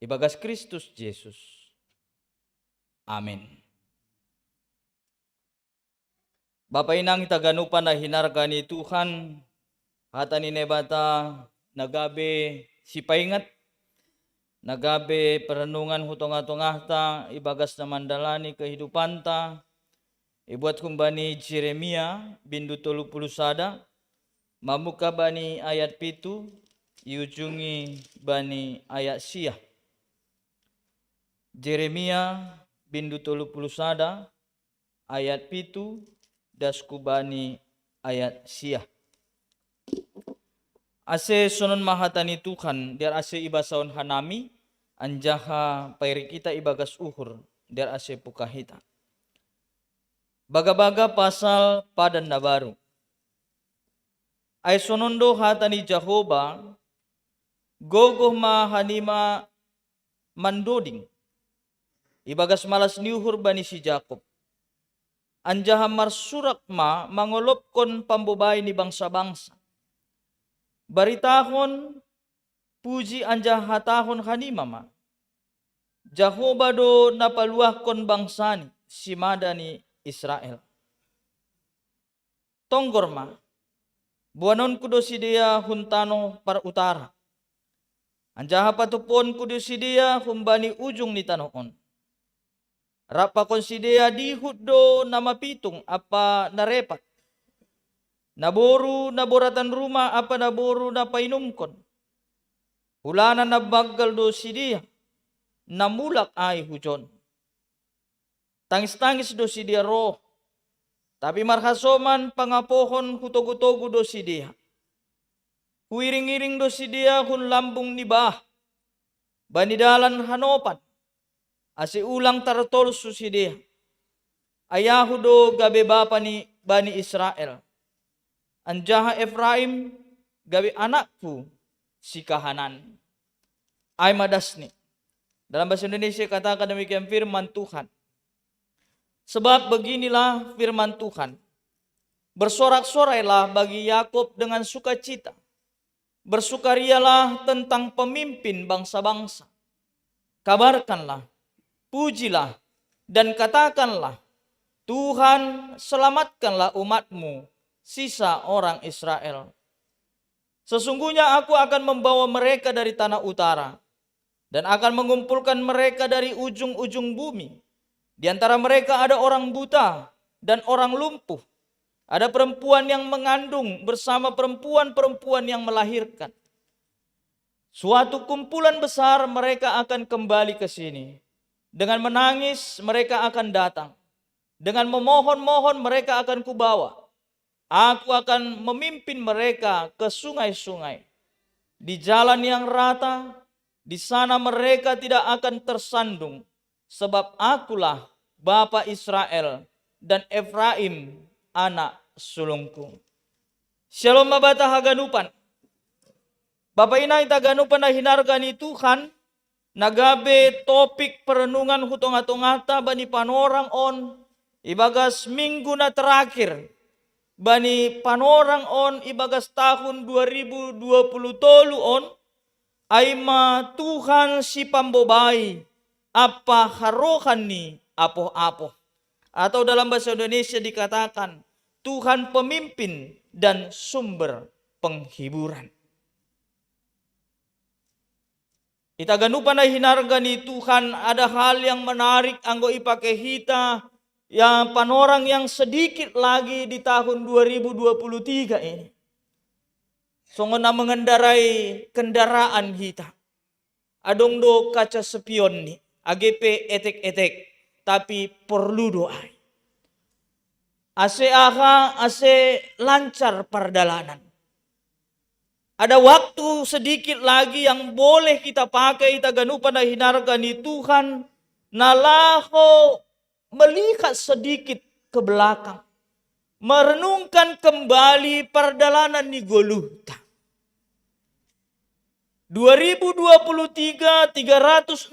Ibagas Kristus Yesus. Amin. Bapak inang taganupan na hinarga ni Tuhan. Hatani ni bata nagabe sipaingat. Nagabe perenungan hutong-hutongah ta, ibagas na mandalani kehidupan ta, ibuat kumbani Jeremia bindu 30 sada, mamuka bani ayat pitu, iujungi bani ayat sia. Jeremia bindu 30 sada, ayat pitu, dasku bani ayat sia. Ase sonon mahatani Tuhan, diar ase ibasaon hanami, anjaha pairi kita ibagas uhur, diar ase pukahita. Baga-baga pasal padan na baru. Ay sonondo hatani Jehovah, gogoh mahanima mandoding, ibagas malas niuhur bani si Jacob. Anjaha marsurak ma mangolopkon pambubay ni bangsa-bangsa. Baritahon puji anja hatahon hanimama. Jahoba do napaluahkon bangsani si madani Israel. Tonggorma, buanon kudo si dia huntano par utara. Anjaha patupon kudo si dia humbani ujung ni tanoon. Rapa kon si dia dihut do nama pitung apa narepat. Naboru naboratan rumah apa naboru napainumkon. Hulana nabagal do si dia. Namulak ay hujon. Tangis-tangis do si dia roh. Tapi marhasoman pangapohon hutogo-togo do si dia. Huiring-iring do si dia hun lambung ni bah. Banidalan hanopan. Asi ulang tartol su si dia. Ayahu do gabe bapa ni Bani Israel. Anjaha Efraim gabe anakku si kahanan. Ay madasni. Dalam bahasa Indonesia katakan demikian firman Tuhan. Sebab beginilah firman Tuhan. Bersorak-sorailah bagi Yakub dengan sukacita. Bersukarialah tentang pemimpin bangsa-bangsa. Kabarkanlah, pujilah, dan katakanlah, Tuhan selamatkanlah umatmu, sisa orang Israel. Sesungguhnya aku akan membawa mereka dari tanah utara, dan akan mengumpulkan mereka dari ujung-ujung bumi. Di antara mereka ada orang buta dan orang lumpuh. Ada perempuan yang mengandung bersama perempuan-perempuan yang melahirkan. Suatu kumpulan besar mereka akan kembali ke sini. Dengan menangis mereka akan datang. Dengan memohon-mohon mereka akan kubawa. Aku akan memimpin mereka ke sungai-sungai. Di jalan yang rata, di sana mereka tidak akan tersandung. Sebab akulah Bapa Israel dan Efraim anak sulungku. Shalom mabata haganupan. Bapak inay taganupan na hinargani Tuhan. Nagabe topik perenungan hutong-atongata bani panorang on. Ibagas minggu na terakhir. Bani panorang on ibagas tahun 2023 on. Ay ma Tuhan si pambobay. Apa harohan ni apo-apo. Atau dalam bahasa Indonesia dikatakan Tuhan pemimpin dan sumber penghiburan. Itaganupan na hinarga ni Tuhan ada hal yang menarik anggo ipake hita yang panorang yang sedikit lagi di tahun 2023 ini. Songon na mengendarai kendaraan hita. Adong do kaca spion ni. AGP etek-etek, tapi perlu doa. Ase lancar perjalanan. Ada waktu sedikit lagi yang boleh kita pakai taganupan na hinarga ni Tuhan. Nalaho melihat sedikit ke belakang. Merenungkan kembali perjalanan ni Golgota. 2023, 365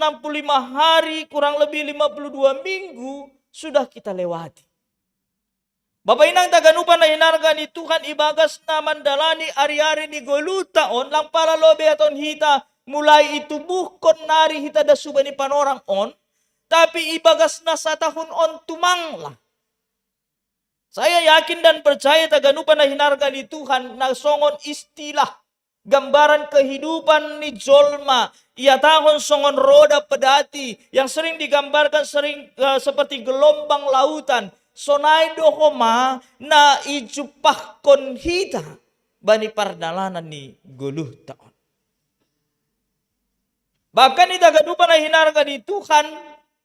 hari, kurang lebih 52 minggu sudah kita lewati. Bapak inang taganupan na hinarga ni Tuhan ibagas na mandalani ari-ari ni Golgota on lang para lobe aton hita mulai itubuhkon nari hita da suba ni panorang on tapi ibagas na sa tahun on tumanglah. Saya yakin dan percaya taganupan na hinarga ni Tuhan na songon istilah gambaran kehidupan ni Jolma. Ia tahun songon roda pedati yang sering digambarkan seperti gelombang lautan. Sonai dohoma na ijupahkon hita bani pardalanan ni Golgota. Bahkan itagadupan na hinarga ni Tuhan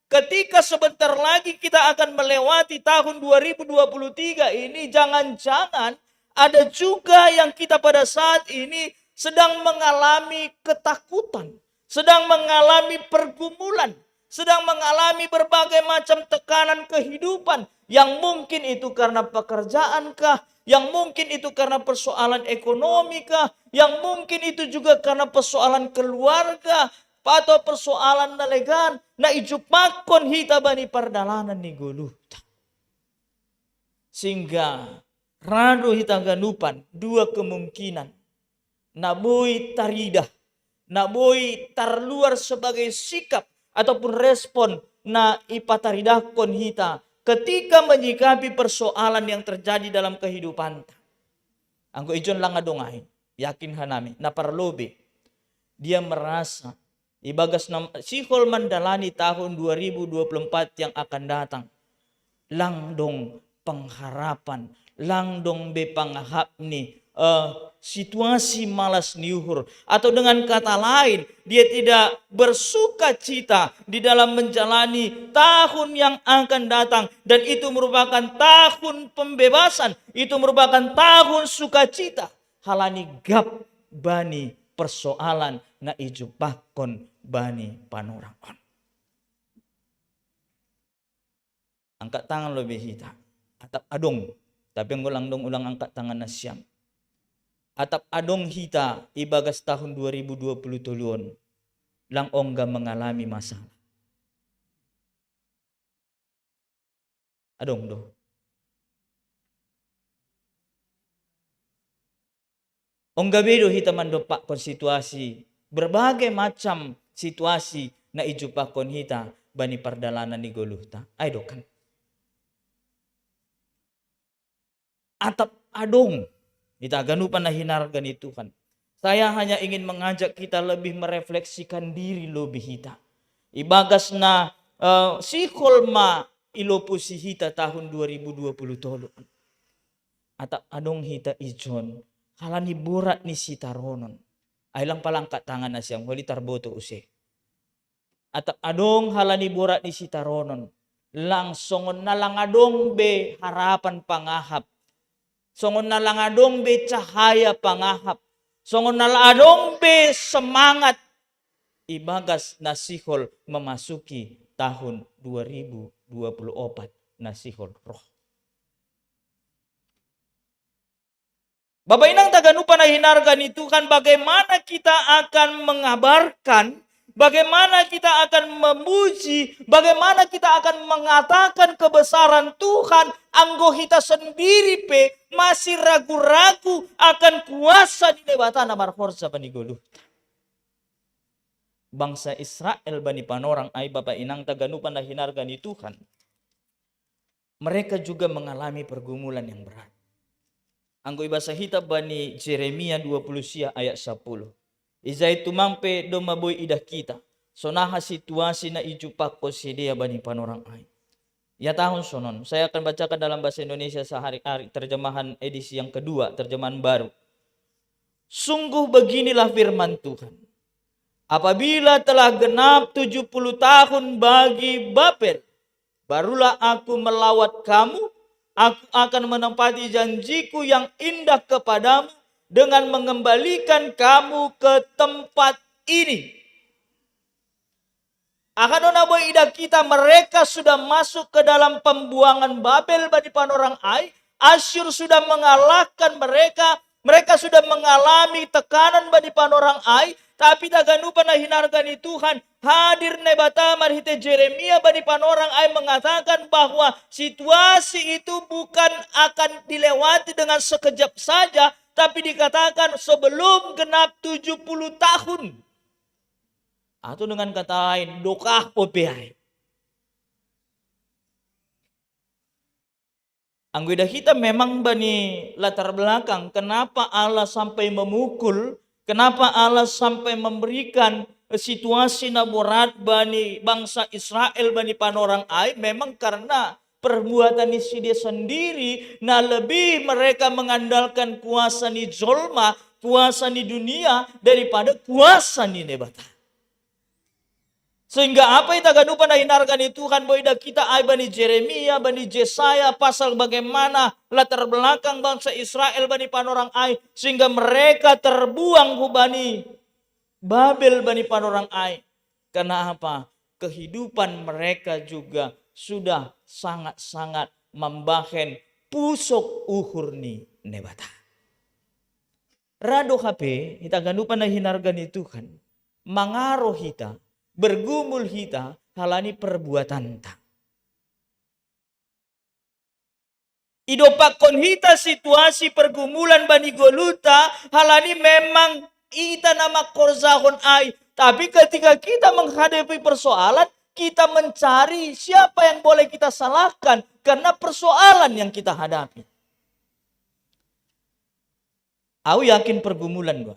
ketika sebentar lagi kita akan melewati tahun 2023 ini, jangan-jangan ada juga yang kita pada saat ini sedang mengalami ketakutan, sedang mengalami pergumulan, sedang mengalami berbagai macam tekanan kehidupan. Yang mungkin itu karena pekerjaan kah, yang mungkin itu karena persoalan ekonomi kah, yang mungkin itu juga karena persoalan keluarga, atau persoalan nalegan, na ijupakon hita bani pardalanan ni Golgota. Sehingga rado hita ganupan dua kemungkinan. Naboy taridah na boy terluar sebagai sikap ataupun respon na ipataridakon hita ketika menyikapi persoalan yang terjadi dalam kehidupan. Anggo ijon lang adongahin, yakin hanami na parlobe dia merasa ibagas na sihol mandalani tahun 2024 yang akan datang. Langdong pengharapan, langdong be pangahap ni situasi malas niuhur, atau dengan kata lain dia tidak bersuka cita di dalam menjalani tahun yang akan datang, dan itu merupakan tahun pembebasan, itu merupakan tahun sukacita. Halani gap bani persoalan na ijupakon bani panorangon. Angkat tangan lebih hita. Atap adong. Tapi ang ulang angkat tangan na siyam. Atap adong hita ibagas tahun 2020 tulun. Lang ongga mengalami masalah. Adong do. Ongga bedo hita mandopak kon situasi. Berbagai macam situasi na ijupakon hita bani pardalanan ni goluhta. Ay dokan. Atap adong. Kita ganupan na hinargan itu kan. Saya hanya ingin mengajak kita lebih merefleksikan diri lebih hita. Ibagas na sikol ma ilopusi hita tahun 2020 tolo. Atap adong hita ijon. Halani burat ni si taronon. Ay lang palangkat tangan na siyang huli tarboto use. Atap adong halani burat ni si taronon. Langsongon na lang adong be harapan pangahap. Songon na lang adong be cahaya pangahap. Songon na lang adong be semangat. Ibagas na sihol memasuki tahun 2024 na sihol roh. Bapak inang taganupan na hinargan itu kan bagaimana kita akan mengabarkan, bagaimana kita akan memuji, bagaimana kita akan mengatakan kebesaran Tuhan. Anggo kita sendiri pe masih ragu-ragu akan kuasa di nebatan amar forsa panigolo. Bangsa Israel bani panorang ay bapak inang taganupan na hinargan itu kan. Mereka juga mengalami pergumulan yang berat. Anggo ibasa hita bani Jeremia 20 sia ayat 10. Izai tumampe do maboy idah kita. Sonaha situasi na ijupak ko sidia bani panorang ay. Ya tahun sonon. Saya akan bacakan dalam bahasa Indonesia sehari-hari terjemahan edisi yang kedua, terjemahan baru. Sungguh beginilah firman Tuhan. Apabila telah genap 70 tahun bagi Babel, barulah aku melawat kamu. Aku akan menempati janjiku yang indah kepadamu dengan mengembalikan kamu ke tempat ini. Akan onaboy ida kita, mereka sudah masuk ke dalam pembuangan Babel bani panorang ai. Asyur sudah mengalahkan mereka. Mereka sudah mengalami tekanan bani panorang ai. Tapi taganupan na hinargan ni Tuhan. Hadir nebata marhite Jeremia bani panorang ay mengatakan bahwa situasi itu bukan akan dilewati dengan sekejap saja. Tapi dikatakan sebelum genap 70 tahun. Atau dengan kata lain, dokah popeai. Anggida kita memang bani latar belakang. Kenapa Allah sampai memukul? Kenapa Allah sampai memberikan situasi naborat bani bangsa Israel bani panorang ai? Memang karena perbuatan isi dia sendiri. Nah lebih mereka mengandalkan kuasa ni jolma, kuasa ni dunia daripada kuasa ni nebata. Sehingga apa yang taganupan na hinargan ni Tuhan boy kita ay bani Jeremia, bani Jesaya pasal bagaimana latar belakang bangsa Israel bani panorang ay sehingga mereka terbuang hu bani Babel bani panorang ay. Karena apa? Kehidupan mereka juga sudah sangat-sangat membahen pusok uhur ni nebata. Rado HP, kita ganupan na hinargan ni Tuhan. Mangaro hita. Bergumul hita halani perbuatan ta. Idopakon hita situasi pergumulan bani goluta halani memang ita nama korzahon ay. Tapi ketika kita menghadapi persoalan, kita mencari siapa yang boleh kita salahkan karena persoalan yang kita hadapi. Aku yakin pergumulan gua.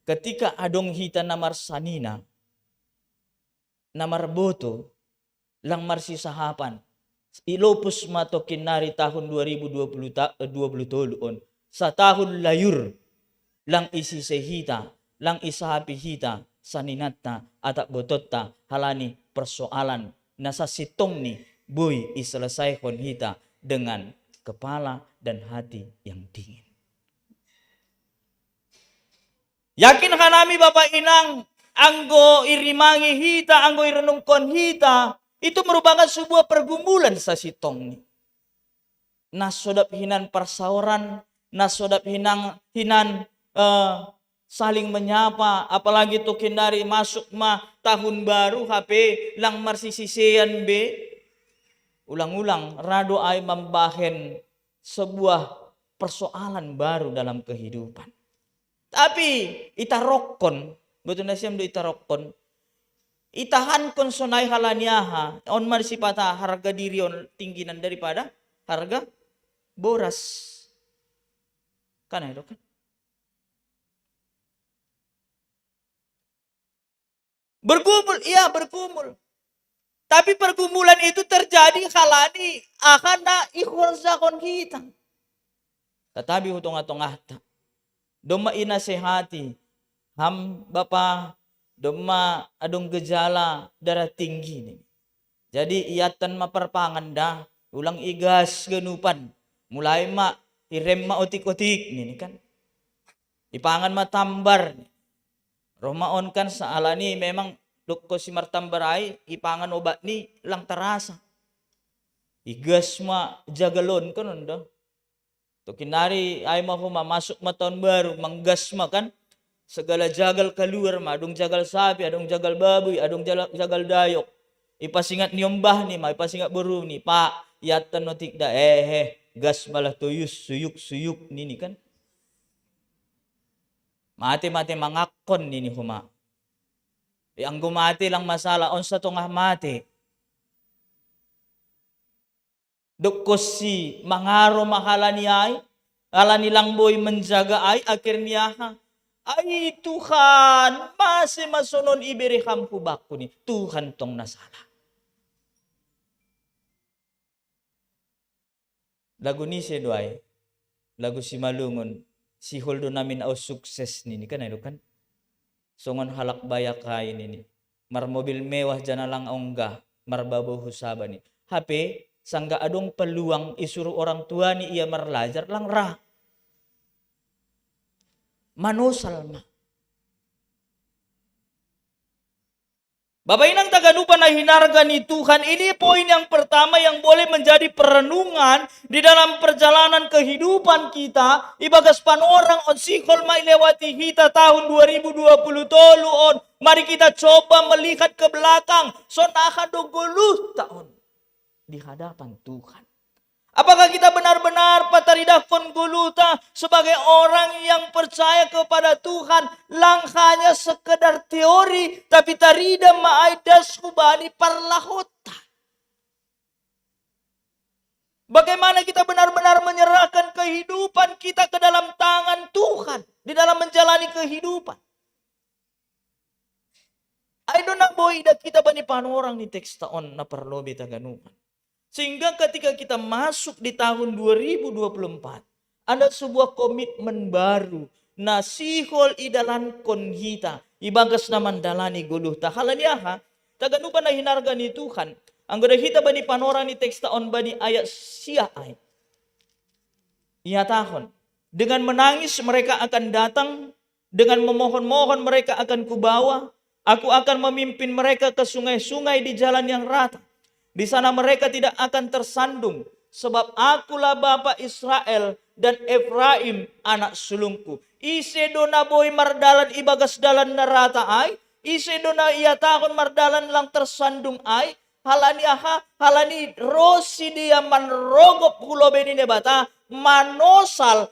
Ketika adong hita namar sanina, namar boto, lang marsi sahapan, ilopus matokin nari tahun 2020 on, sa tahun layur, lang isi sehita, lang isahapi hita, saninatta, atak bototta, halani persoalan, nasa sitong ni, boy iselesaikan hita dengan kepala dan hati yang dingin. Yakin kanami Bapak Inang, anggo irimangi hita, anggo irenungkon hita, itu merupakan sebuah pergumulan sa sitong ni. Nasodap hinan persauran, nasodap hinan saling menyapa, apalagi tuh kindari masuk tahun baru HP lang marsisisian be. Ulang-ulang rado ay membahen sebuah persoalan baru dalam kehidupan. Tapi itarokon, betul na siyam do itarokon. Itahan kon sonay halaniaha, on marsipata harga diri on tingginan daripada harga boras. Kan itu kan? Bergumul, iya bergumul. Tapi pergumulan itu terjadi halani akan na ikhwarzakon kita. Tetapi hutong-atong-ata. Doma inasehati, ham Bapa, doma adong gejala darah tinggi nih. Jadi iatan maperpangan dah, ulang igas genupan, mulai irem otik-otik nih kan. Ipangan matambar. Romaon kan saala ni memang dukko si martambarai, ipangan obat ni lang terasa. Igas jagalon kan unda. To kinari ay masuk tahun baru, manggas kan. Segala jagal keluar adong jagal sapi, adong jagal baboy, adong jagal dayok. Ipasingat niombah ni ipasingat buru ni, Pak, yatan no tikda, gas malah tuyus, suyuk nini kan. Mati-mati mangakon nini huma. Ang gumati lang masalah, on sa tungah mati. Dukos si mangaro mahala niya ay, ala nilang boy menjaga ay, akhirnya ay Tuhan, masih masunon ibiriham hubakku ni, Tuhan tong nasalah. Lagu ni si Duay, lagu si Malungon, si Holdo namin au sukses nini kan itu kan. Songon halak bayak kain ini. Mar mobil mewah jana lang ongga, marbabo husaba ni. HP sangga adong peluang isuruh orang tua ni ia marlajar lang ra. Manusal ma. Bapak Inang Taganupan na hinarga ni Tuhan, ini poin yang pertama yang boleh menjadi perenungan di dalam perjalanan kehidupan kita. Ibagas panorang on sikol may lewati kita tahun 2020 on. Mari kita coba melihat ke belakang. So nakaduguluh tahun di hadapan Tuhan. Apakah kita benar-benar pataridakon guluta sebagai orang yang percaya kepada Tuhan lang hanya sekedar teori tapi tarida maaidas kubani parlahota. Bagaimana kita benar-benar menyerahkan kehidupan kita ke dalam tangan Tuhan di dalam menjalani kehidupan. I don't know boy dat kita bani panorang ni teks taon na perlobe taganupan. Sehingga ketika kita masuk di tahun 2024, ada sebuah komitmen baru. Nasihol idalan kon kita. Ibagas naman dalani guluh tahalaniaha. Taganupan na hinarga ni Tuhan. Ang gada kita bani panorang ni teksta on bani ayat siya ay. Ihatahon. Dengan menangis mereka akan datang. Dengan memohon-mohon mereka akan kubawa. Aku akan memimpin mereka ke sungai-sungai di jalan yang rata. Di sana mereka tidak akan tersandung. Sebab akulah Bapa Israel dan Efraim anak sulungku. Ise dona boy mardalan ibagas dalan narata ay. Ise dona iya takon mardalan lang tersandung ay. Halani rosi dia manrogop hulobe ni nebata. manosali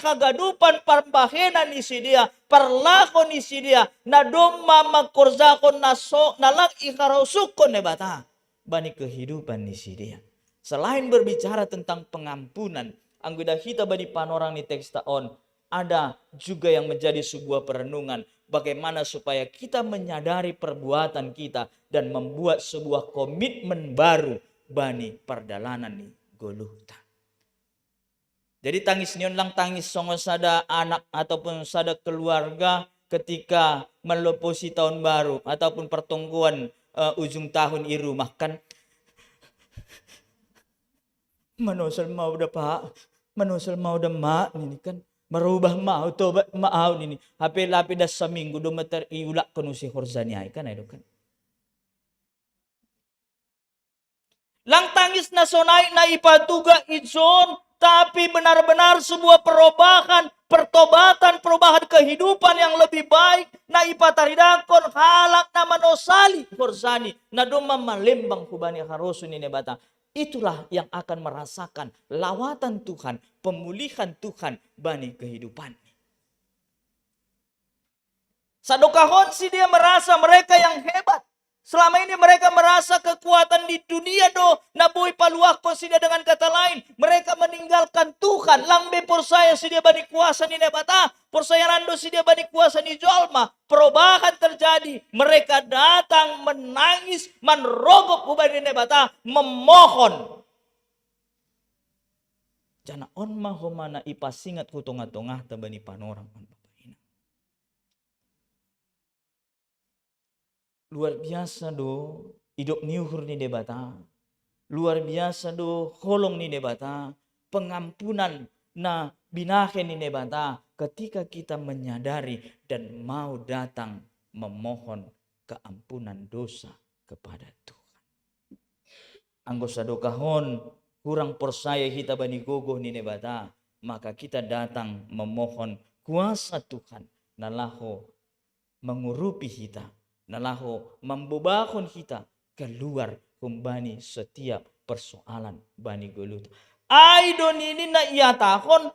kagadupan parbahenan ni sidia, parlakon ni sidia, na doma magkorzakon nalang ikarusukon ne bata. Bani kehidupan ni sidia. Selain berbicara tentang pengampunan, angguda kita bani panorang ni teks taon, ada juga yang menjadi sebuah perenungan bagaimana supaya kita menyadari perbuatan kita dan membuat sebuah komitmen baru bani perdalanan ni Golgota. Jadi tangis nion lang tangis songo sada anak ataupun sada keluarga ketika meleposi tahun baru ataupun pertungguan ujung tahun i rumah kan. Manosal mau dah pak, manosal mau dah mak ini kan. Merubah mau tobat mau ini. Hape lapi dah seminggu do meter iulak kenusi horzani ai kan itu kan. Lang tangis na sonai na ipatuga ijon, tapi benar-benar sebuah perubahan, perubahan kehidupan yang lebih baik na ipataridakon halak na manosali horzani na doma malembang kubani harosun ini bata. Itulah yang akan merasakan lawatan Tuhan, pemulihan Tuhan bani kehidupan. Sadokahon si dia merasa mereka yang hebat. Selama ini mereka merasa kekuatan di dunia do. Nabui paluak pun si dia dengan kata lain. Mereka meninggalkan Tuhan. Langbe porsaya si dia bani kuasa ni nebata. Porsaya rando si dia bani kuasa ni jolma. Perubahan terjadi. Mereka datang menangis. Menrogok ubani nebata. Memohon. Jana on mahomana ipasingat hutong-atongah tabani panorang. Luar biasa do hidup niuhur ni debata. Luar biasa do holong ni debata. Pengampunan na binahe ni debata. Ketika kita menyadari dan mau datang memohon keampunan dosa kepada Tuhan. Anggota dokahon kurang percaya kita bani gogoh ni debata. Maka kita datang memohon kuasa Tuhan. Nalaho mengurupi kita. Nalaho membebahon kita keluar kumbani setiap persoalan bani Golgota. Aidon ini na iatahon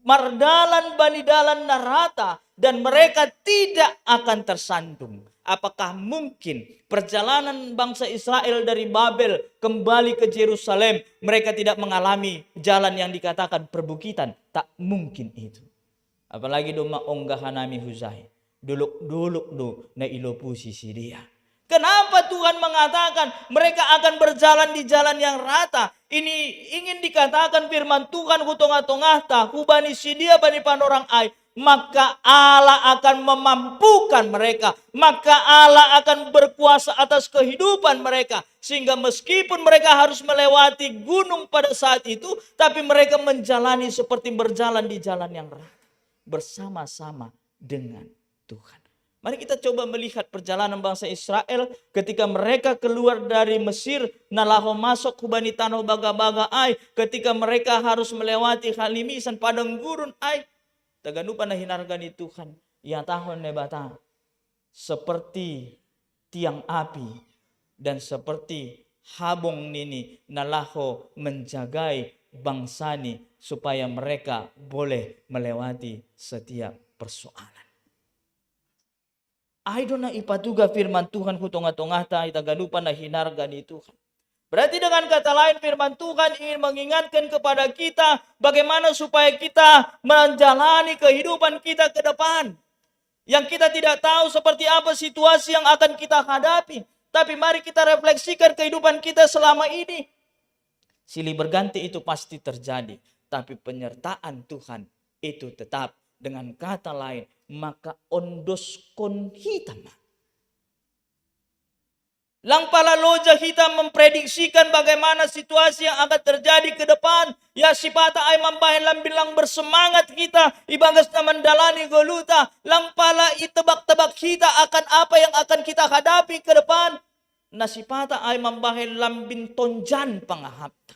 mardalan bani dalan narata dan mereka tidak akan tersandung. Apakah mungkin perjalanan bangsa Israel dari Babel kembali ke Yerusalem mereka tidak mengalami jalan yang dikatakan perbukitan? Tak mungkin itu. Apalagi doma onggahanami huzai. Duluk do na ilopusi si dia. Kenapa Tuhan mengatakan mereka akan berjalan di jalan yang rata? Ini ingin dikatakan firman Tuhan hutong-atongah ta hubani si dia bani panorang ai. Maka Allah akan memampukan mereka. Maka Allah akan berkuasa atas kehidupan mereka. Sehingga meskipun mereka harus melewati gunung pada saat itu. Tapi mereka menjalani seperti berjalan di jalan yang rata. Bersama-sama dengan Tuhan. Mari kita coba melihat perjalanan bangsa Israel ketika mereka keluar dari Mesir, nalaho masuk ke bani tanah baga-baga ai, ketika mereka harus melewati halimisan padang gurun ai, taganupan na hinargani Tuhan, ya tahun nebata, seperti tiang api dan seperti habong nini nalaho menjagai bangsani supaya mereka boleh melewati setiap persoalan. Aido na ipatuga firman Tuhan hutong-atongah ta itagalupan na hinarga ni Tuhan. Berarti dengan kata lain firman Tuhan ingin mengingatkan kepada kita bagaimana supaya kita menjalani kehidupan kita ke depan. Yang kita tidak tahu seperti apa situasi yang akan kita hadapi. Tapi mari kita refleksikan kehidupan kita selama ini. Silih berganti itu pasti terjadi. Tapi penyertaan Tuhan itu tetap. Dengan kata lain, maka ondoskon hitam. Lang pala loja hitam memprediksikan bagaimana situasi yang akan terjadi ke depan. Ya sipata ay mambahin lang bilang bersemangat kita. Ibagas na mendalani Golgota. Lang pala itebak-tebak kita akan apa yang akan kita hadapi ke depan. Nasipata ay mambahin lambin tonjan pangahapta.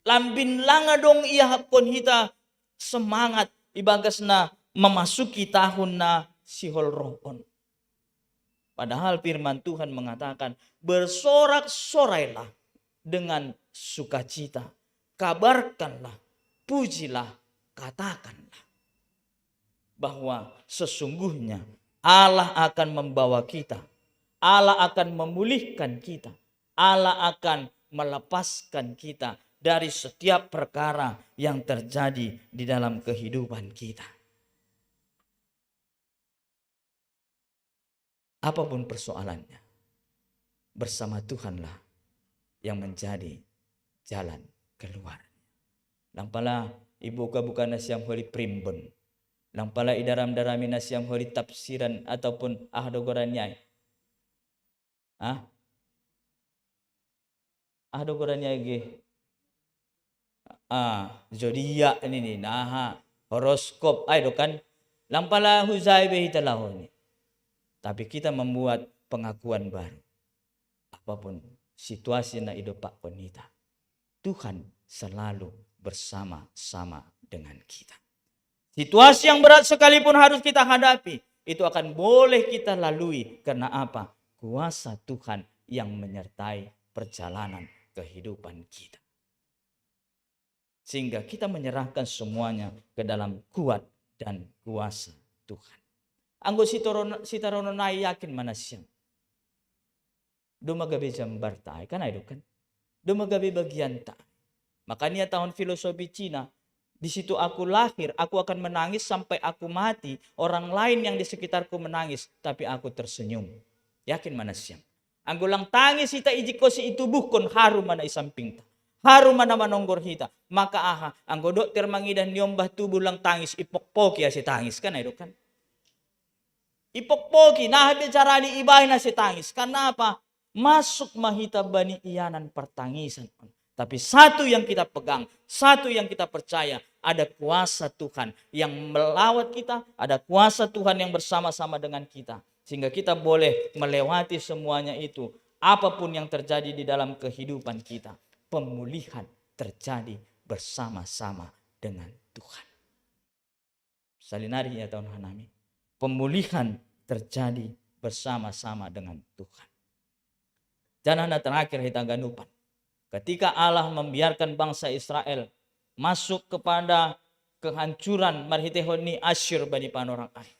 Lambin langadong iyahapkon kita semangat. Ibagas na memasuki tahun na sihol rohon. Padahal firman Tuhan mengatakan bersorak-sorailah dengan sukacita. Kabarkanlah pujilah, katakanlah bahwa sesungguhnya Allah akan membawa kita, Allah akan memulihkan kita, Allah akan melepaskan kita dari setiap perkara yang terjadi di dalam kehidupan kita. Apapun persoalannya, bersama Tuhanlah yang menjadi jalan keluar. Lampala ibu bukan nasiam holi primbon. Lampala idaram-darami nasiam holi tafsiran ataupun ahdogorannya. Ahdogorannya ge. Zodiak ini nih, horoskop, ayo kan. Lampala huzai behitalahu ini. Tapi kita membuat pengakuan baru. Apapun situasi na hidup Pak Konita, Tuhan selalu bersama-sama dengan kita. Situasi yang berat sekalipun harus kita hadapi, itu akan boleh kita lalui. Karena apa? Kuasa Tuhan yang menyertai perjalanan kehidupan kita. Sehingga kita menyerahkan semuanya ke dalam kuat dan kuasa Tuhan. Anggo sitarono nai yakin mana siang. Dumagabi jambar tayo. Kan itu kan? Dumagabi bagian tayo. Makanya tahun filosofi Cina, di situ aku lahir, aku akan menangis sampai aku mati. Orang lain yang di sekitarku menangis, tapi aku tersenyum. Yakin mana siang? Anggo lang tangis ita ijiko si itubuhkon harum mana isamping ta. Harum mana manonggor hita. Maka anggo dokter mangidan nyombah tubuh lang tangis ipokpoki ya si tangis. Kan itu kan? Ipokpoki, nah bicara di ibahin na si tangis. Karena apa? Masuk mahita bani iyanan pertangisan. Tapi satu yang kita pegang, satu yang kita percaya, ada kuasa Tuhan yang melawat kita, ada kuasa Tuhan yang bersama-sama dengan kita. Sehingga kita boleh melewati semuanya itu. Apapun yang terjadi di dalam kehidupan kita, pemulihan terjadi bersama-sama dengan Tuhan. Salinari ya tahun hanami. Pemulihan terjadi bersama-sama dengan Tuhan. Dan terakhir hitangganupan. Ketika Allah membiarkan bangsa Israel masuk kepada kehancuran marhitehoni Asyur bani panorang ai.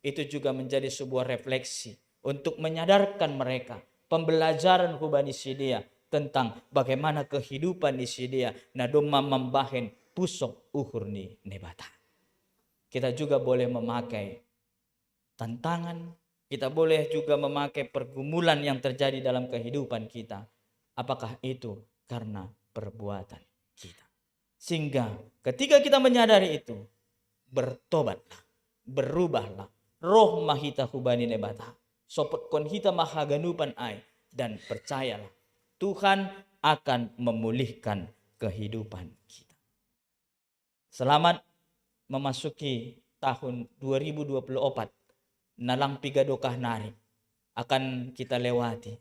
Itu juga menjadi sebuah refleksi untuk menyadarkan mereka pembelajaran hubani Sidea tentang bagaimana kehidupan di Sidea nadoma membahen pusok uhurni nebata. Kita juga boleh memakai tantangan, kita boleh juga memakai pergumulan yang terjadi dalam kehidupan kita. Apakah itu karena perbuatan kita? Sehingga ketika kita menyadari itu, bertobatlah, berubahlah. Roh mahita hubani nebata. Sopot kon hita mahaganupan ai. Dan percayalah, Tuhan akan memulihkan kehidupan kita. Selamat memasuki tahun 2024. Nalang pigadokah nari akan kita lewati.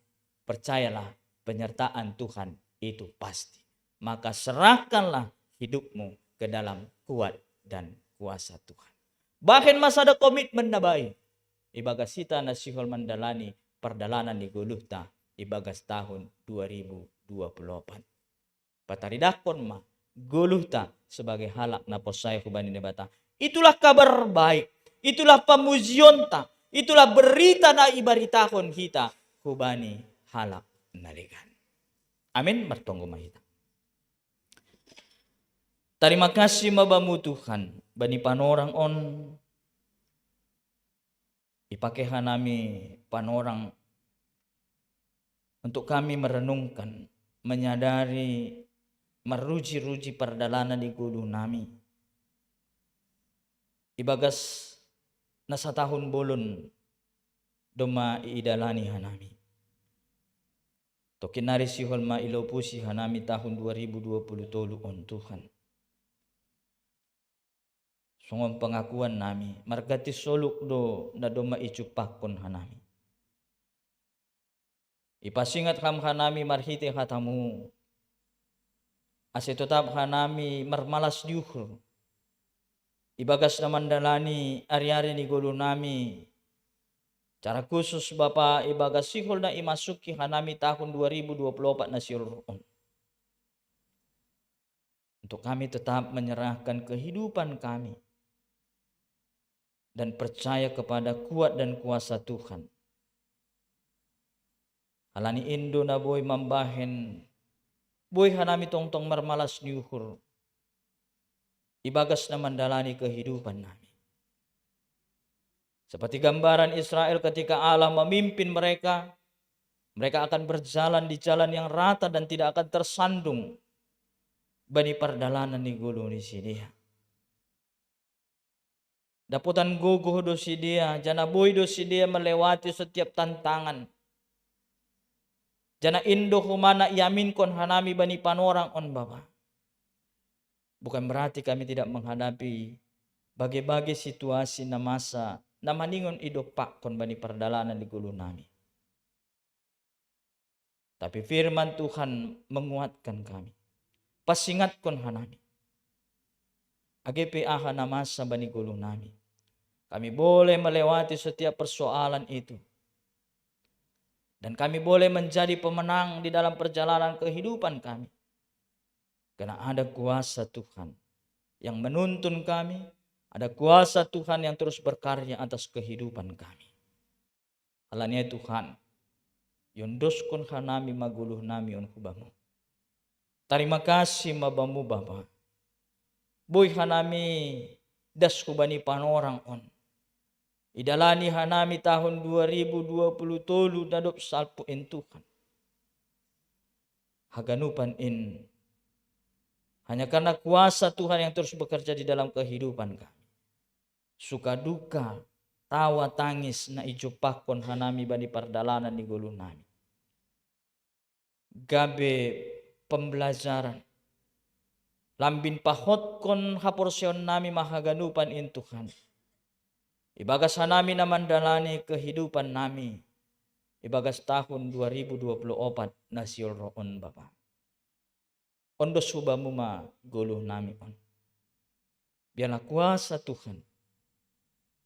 Percayalah, penyertaan Tuhan itu pasti. Maka serahkanlah hidupmu ke dalam kuat dan kuasa Tuhan. Bahkan masa ada komitmen na baik. Ibagas kita na sihol mandalani perdalanan di Guluhta ibagas tahun 2024. Pataridakon ma Guluhta sebagai halak na posay hubani nebata. Itulah kabar baik. Itulah pamuzionta. Itulah berita na ibaritahon kita hubani halak naligan. Amin. Martonggo mahita. Terima kasih mabamu Tuhan. Bani panorang on. Ipakehan nami panorang. Untuk kami merenungkan. Menyadari. Meruji-ruji perdalanan di gulu nami. Ibagas nasa tahun bolon. Doma iidalani hanami. Tokinari sihol ma ilopusi hanami tahun 2020 tolu on Tuhan. Sungguh pengakuan nami. Margati soluk do na doma icupakon hanami. Ipasingat ham hanami marhite hatamu. Ase tetap hanami marmalas diukur. Ibagas naman dalani ari-ari ni gulu nami. Cara khusus Bapak ibagas sihol na imasuki hanami tahun 2024 na sirun. untuk kami tetap menyerahkan kehidupan kami dan percaya kepada kuat dan kuasa Tuhan. Halani Indo na boy mambahen, boy hanami tongtong marmalas niuhur, ibagas na mandalani kehidupan namin. Seperti gambaran Israel ketika Allah memimpin mereka, mereka akan berjalan di jalan yang rata dan tidak akan tersandung bani perdalanan ni gulu ni sidia. Daputan guguh do sidia, jana boy do sidia melewati setiap tantangan. Jana Indo humana yamin kon hanami bani panorang on Bapa. Bukan berarti kami tidak menghadapi bagai-bagai situasi na masa na maningon idopak kon bani perdalanan di gulu nami. Tapi firman Tuhan menguatkan kami. Pasingat kon hanami. AGP aha na masa bani gulu nami. Kami boleh melewati setiap persoalan itu. Dan kami boleh menjadi pemenang di dalam perjalanan kehidupan kami. Karena ada kuasa Tuhan yang menuntun kami. Ada kuasa Tuhan yang terus berkarya atas kehidupan kami. Alanya Tuhan, yondoskon hanami maguluh nami on hubamu. Terima kasih mabamu Bapa. Boy hanami das kubani panorang on. Idalani hanami tahun 2020 tolu dadop salpu in Tuhan. Haganupan in. Hanya karena kuasa Tuhan yang terus bekerja di dalam kehidupan kami. Suka duka, tawa tangis na ijupakon hanami bani perdalanan di gulu nami. Gabe pembelajaran. Lambin pahot kon haporsion nami mahaganupan in Tuhan. Ibagas hanami na mandalani kehidupan nami. Ibagas tahun 2024 na siyol roon Bapa. Ondos hubamu ma guluh nami on. Biarlah kuasa Tuhan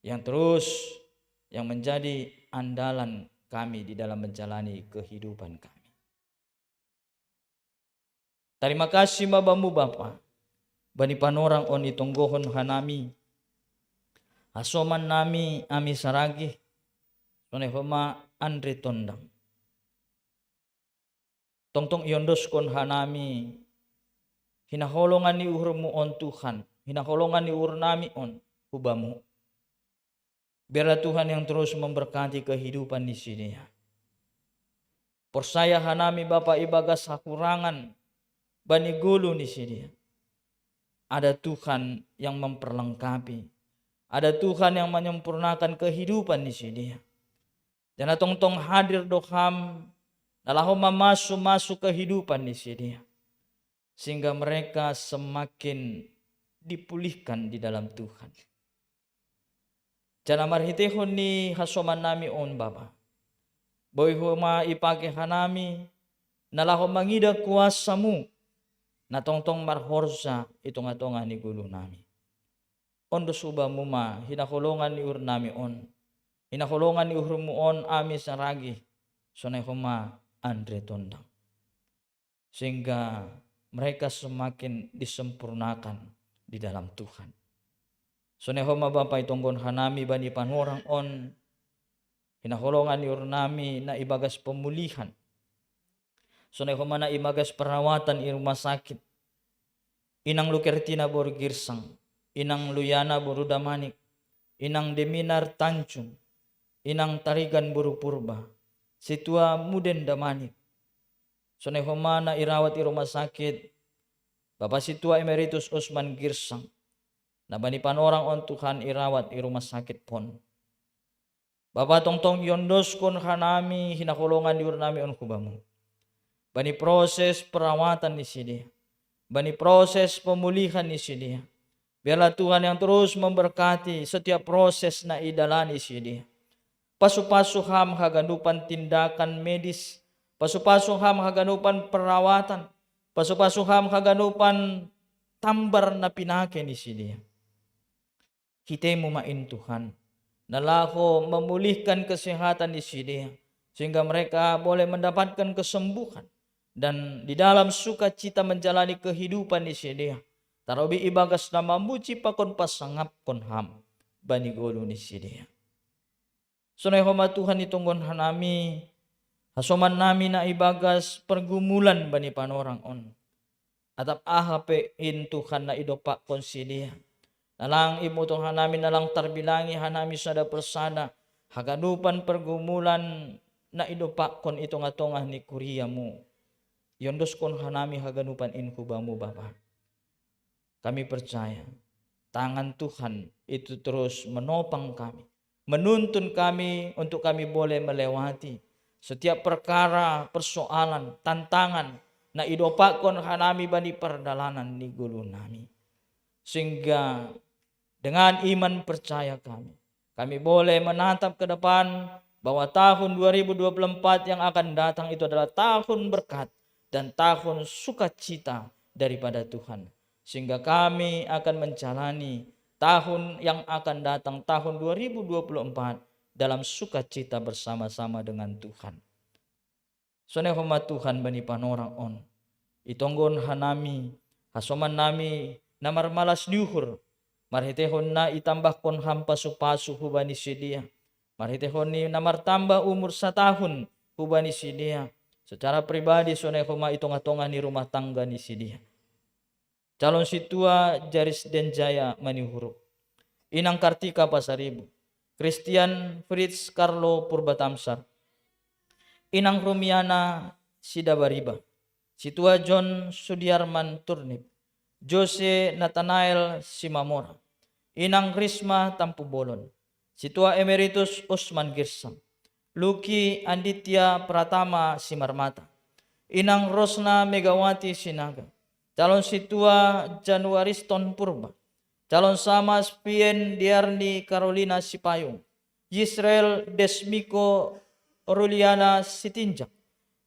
yang terus yang menjadi andalan kami di dalam menjalani kehidupan kami. Terima kasih mabamu Bapa. Bani panorang on itonggohon hanami. Asoman nami ami saragi. Sonehoma Andre Tondang. Tongtong iondos kon hanami. Hinaholongan ni uhurmu on Tuhan. Hinaholongan ni uhur nami on hubamu. Biarlah Tuhan yang terus memberkati kehidupan di sini. Persaya hanami Bapa ibagas hakurangan bani gulu di sini. Ada Tuhan yang memperlengkapi. Ada Tuhan yang menyempurnakan kehidupan di sini. Dan tongtong hadir doham nalahoma masuk kehidupan di sini. Sehingga mereka semakin dipulihkan di dalam Tuhan. Jana marhitehon ni hasoman nami on Bapa. Boy huma ipake hanami nalahom mangida kuasamu na tongtong marhorsa itong atonga ni gulu nami. Ondo suba muma hinakulungan ni ur nami on. Hinakulungan ni urmu on ami saragi. Sonay huma Andre Tondang. Sehingga mereka semakin disempurnakan di dalam Tuhan. Sonay huma Bapa itonggon hanami bani panorang on. Hinakulungan ni ur nami na ibagas pemulihan. Sonay huma na ibagas perawatan di rumah sakit. Inang Lukertina Borgirsang. Inang Luyana Buru Damanik, Inang Deminar Tanjung, Inang Tarigan Buru Purba, Situa Muden Damanik. Sonay humana irawat di rumah sakit, Bapak Situa Emeritus Usman Girsang, na bani panorang on Tuhan irawat di rumah sakit pon. Bapak tongtong yondos kon hanami hinakulungan di urnami on kubamu. Bani proses perawatan di sini, bani proses pemulihan di sini. Biarlah Tuhan yang terus memberkati setiap proses na idalani sini. Pasu-pasu ham haganupan tindakan medis. Pasu-pasu ham haganupan perawatan. Pasu-pasu ham haganupan tambar na pinake ni sini. Hitemu main Tuhan. Nalaho memulihkan kesehatan di sini. Sehingga mereka boleh mendapatkan kesembuhan. Dan di dalam sukacita menjalani kehidupan di sini. tarobi ibagas na mamuji pakon pasangap kon ham bani gulu ni sidia. Sunay homa Tuhan itunggon hanami hasoman nami na ibagas pergumulan bani panorang on. Atap ahape in Tuhan na idopak kon sidia. Nalang imutong hanami nalang tarbilangi hanami sada persada haganupan pergumulan na idopak kon itong atongah ni kuriamu. Yondos kon hanami haganupan in kubamu Bapa. Kami percaya tangan Tuhan itu terus menopang kami, menuntun kami untuk kami boleh melewati setiap perkara, persoalan, tantangan na idopak kon hanami bani perdalanan ni gulu nami. Sehingga dengan iman percaya kami boleh menatap ke depan bahwa tahun 2024 yang akan datang itu adalah tahun berkat dan tahun sukacita daripada Tuhan. Sehingga kami akan menjalani tahun yang akan datang, tahun 2024 dalam sukacita bersama-sama dengan Tuhan. Sonai hormat Tuhan bani panorang on. Itonggon hanami, hasoman nami namar malas diuhur. Marhitehon na itambah kon ham pasu-pasu hubani sidia. Marhitehon ni namar tambah umur 1 tahun hubani sidia. Secara pribadi sonai hormat itonga-tonga ni rumah tangga ni sidia. Calon situa Jaris Denjaya manihuruk. Inang Kartika Pasaribu. Christian Fritz Carlo Purbatamsar. Inang Rumiana Sidabariba. Situa John Sudiarman Turnip. Jose Nathanael Simamora. Inang Risma Tampubolon. Situa Emeritus Usman Girsam. Luki Anditya Pratama Simarmata. Inang Rosna Megawati Sinaga. Calon situa Januariston Purba. Calon Samas Pien Diarni Carolina Sipayung. Yisrael Desmiko Ruliana Sitinjak.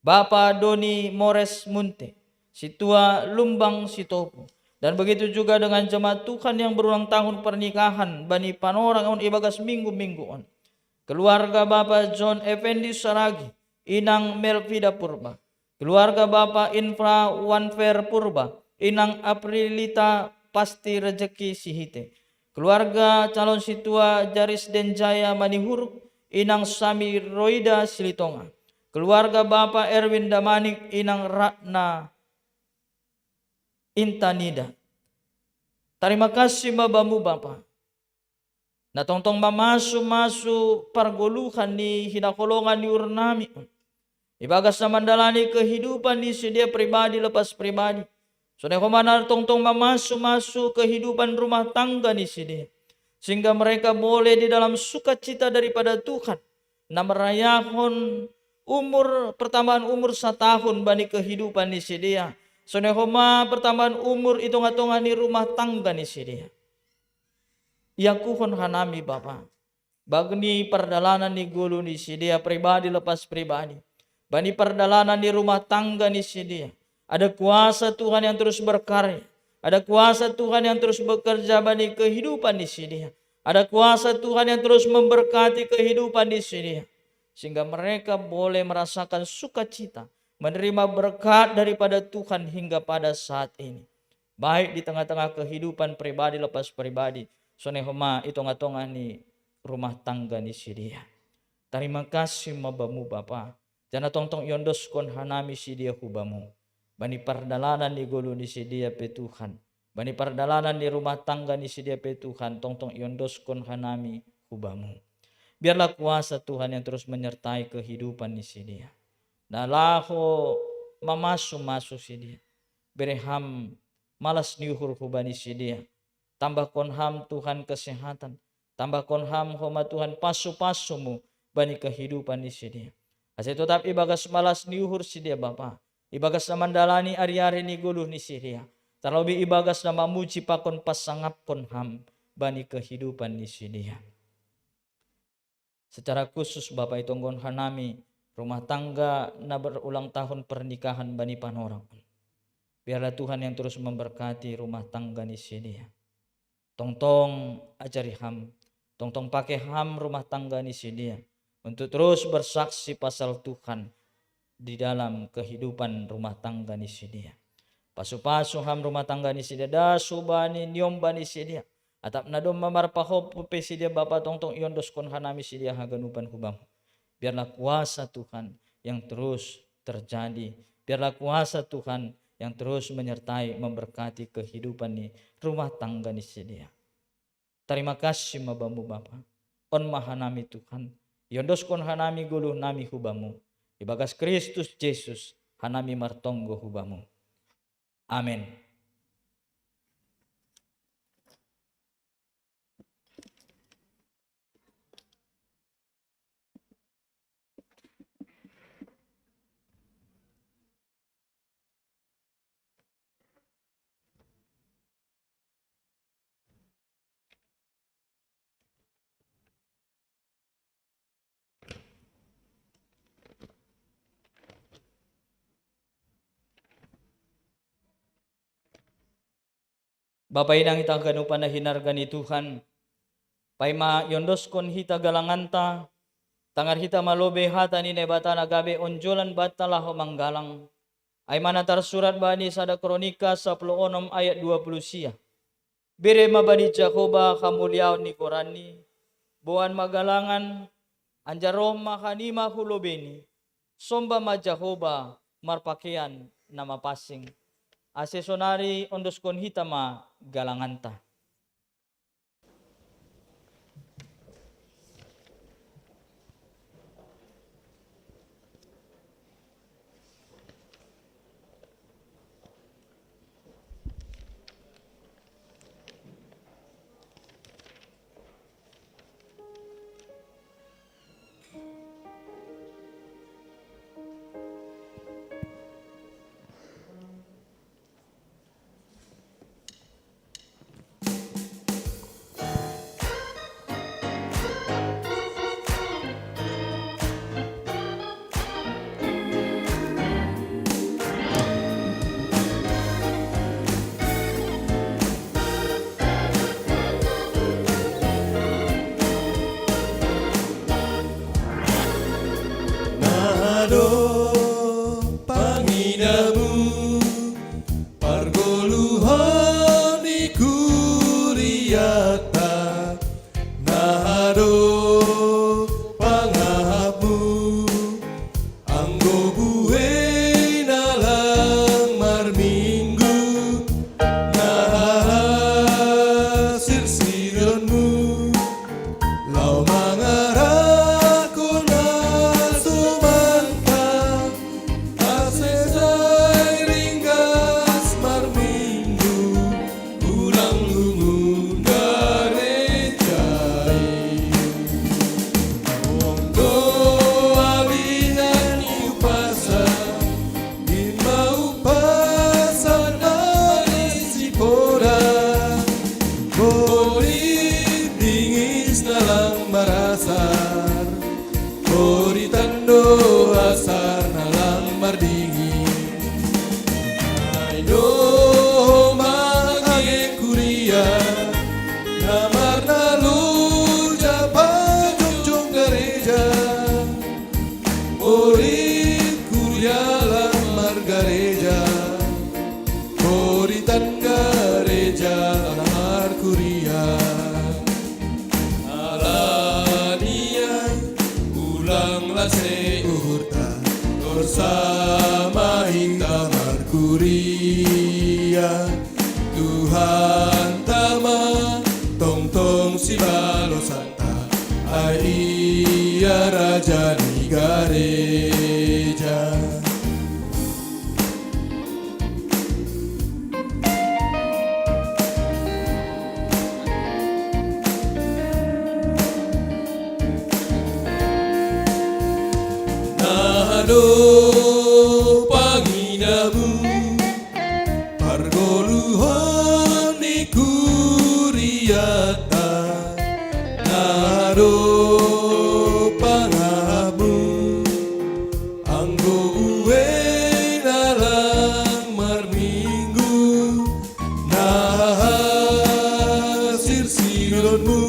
Bapak Doni Mores Munte. Situa Lumbang Sitopo. Dan begitu juga dengan jemaat Tuhan yang berulang tahun pernikahan bani panorang on ibagas minggu-minggu on. Keluarga Bapak John Effendi Saragi. Inang Melvida Purba. Keluarga Bapak Infra Wanfer Purba. Inang Aprilita Pasti Rezeki Sihite. Keluarga calon situa Jaris Denjaya Manihuruk. Inang Sami Roida Silitonga. Keluarga Bapak Erwin Damanik. Inang Ratna Intanida. Terima kasih babamu Bapak. Na tongtong mamasu pargoluhan ni hinakolongan ni urnami. Ibagas na mandalani kehidupan ni sedia pribadi lepas pribadi. Sonai komana tongtong mamasu kehidupan rumah tangga ni sedia. Sehingga mereka boleh di dalam sukacita daripada Tuhan. Na merayakan pertambahan umur 1 tahun bani kehidupan ni sedia. Sonai koma pertambahan umur itung-atungan ni rumah tangga ni sedia. Yakuhon hanami Bapa. Bagni perdalanan ni gulu ni sedia pribadi lepas pribadi. Bani perdalanan di rumah tangga ni sedia. Ada kuasa Tuhan yang terus berkarya. Ada kuasa Tuhan yang terus bekerja bani kehidupan di sedia. Ada kuasa Tuhan yang terus memberkati kehidupan di sedia. Sehingga mereka boleh merasakan sukacita. Menerima berkat daripada Tuhan hingga pada saat ini. Baik di tengah-tengah kehidupan pribadi lepas pribadi. Sonehoma itonga-tonga ni rumah tangga ni sedia. Terima kasih mabamu Bapa. Jana tongtong yondos kon hanami sidia hubamu. Bani perdalanan di gulu ni sidia pe Tuhan. Bani perdalanan di rumah tangga ni sidia pe Tuhan. Tongtong yondos kon hanami hubamu. Biarlah kuasa Tuhan yang terus menyertai kehidupan ni sidia. Nalaho mamasu sidia. Bereham malas niuhur hubani sidia. Tambah konham Tuhan kesehatan. Tambah konham homa Tuhan pasu-pasumu bani kehidupan ni sidia. Asal tetap ibagas malas niuhur sidia Bapa. Ibagas na mandalani ari-ari ni guluh ni sidia. Terlebih ibagas na mamuji pakon pasangap konham bani kehidupan ni sidia. Secara khusus Bapak itonggon hanami rumah tangga na berulang tahun pernikahan bani panorang. Biarlah Tuhan yang terus memberkati rumah tangga ni sidia. Tongtong ajari ham. Tongtong pakai ham rumah tangga ni sidia. Untuk terus bersaksi pasal Tuhan di dalam kehidupan rumah tangga ni sedia. Pasu-pasu ham rumah tangga ni sidia dasu bani niom bani sidia. Atap nadom mamarpahop pe sidia Bapa tongtong iondos kon hanami sidia haganupan hubam. Biarlah kuasa Tuhan yang terus terjadi. Biarlah kuasa Tuhan yang terus menyertai memberkati kehidupan ni rumah tangga ni sidia. Terima kasih mabamu Bapa. On mahanami Tuhan. Iondos kon hanami gulu nami hubamu. Ibagas Kristus Yesus hanami martonggo hubamu. Amin. Bapak inang ita ganupan na hinargani Tuhan. Paima yondos kon hita galanganta. Tangar hita malobe hata ni nebata nagabe onjolan bata laho manggalang. Ay manatar surat bani sada kronika 16 ayat 20 sia. Bere mabani Jakoba kamuliaw ni Korani. Buan magalangan anjarom makanima hulobeni. Somba ma Jakoba marpakean na mapasing. Asesonari ondos kon hitama galanganta. Nado panginamu pargoluhan ikuriata. Nado pangahamu anggo buhe nalang marminggu. Nahasir sironmu lau mangarakon asumanta. Asesai ringgas marminggu ulang lungun garejai. Ondo abinan iupasa Ima upasa nari sipora. Borit dingis nalang marasar. Boritando asar nalang mardingin. Aino mange kuria namar nalu japa jongjong gereja. Borit kuria lamar gereja. Boritan gereja lamar kuria. Alania ulanglah seurta bersama hingga markuria. Tuhan tama tong si balo santa. Ia raja di gereja. Nado panginamu pargoluhan ikuriata. Nado pangahamu anggo uwe nalang marminggu. Nahasir sironmu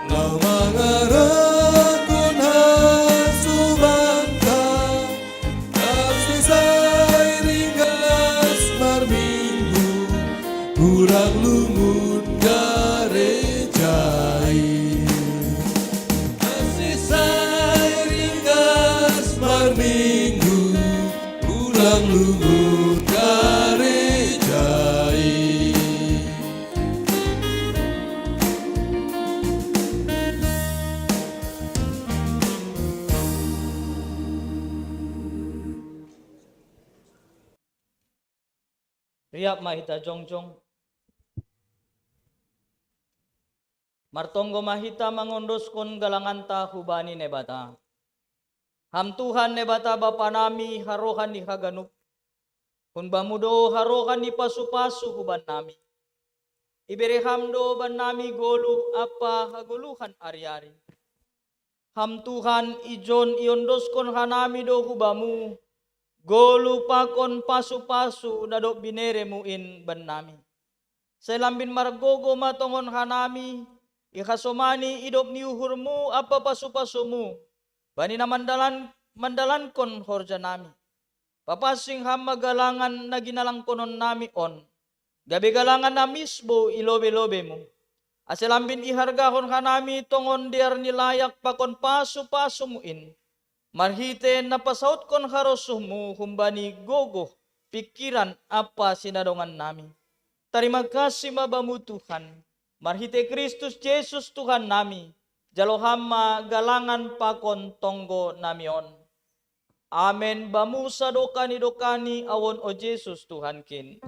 lau mangarakon hasumanta. kurang lumut garejai asisai ringkas marminggu kurang lumut garejai. Riap mahita jongjong. Martonggo mahita mangondoskon galanganta hubani nebata. Ham Tuhan nebata Bapa nami harohan ni haganup. Kun bamudo harohan ni pasu-pasu huban nami. Iberi hamdo ban nami golu apa haguluhan ari-ari. Ham Tuhan ijon iondoskon hanami do hubamu. Golu pakon pasu-pasu nadok bineremuin ban nami. Selambin margogo matongon hanami. Ikasomani idop ni uhurmu apa pasu-pasumu. Bani na mandalan kon horja nami. Papasing hama galangan na ginalang konon nami on. Gabi galangan na misbo ilobe-lobe mo. Aselambin ihargahon hanami tongon diar nilayak pakon pasu-pasu muin. Marhite napasaut kon harosumu humbani gogo pikiran apa sinadongan nami. Terima kasih mabamu Tuhan. Marhite Kristus Yesus Tuhan nami. Jalohama galangan pakon tonggo namion. Amen. Bamu sadokani awon o Yesus Tuhan kin.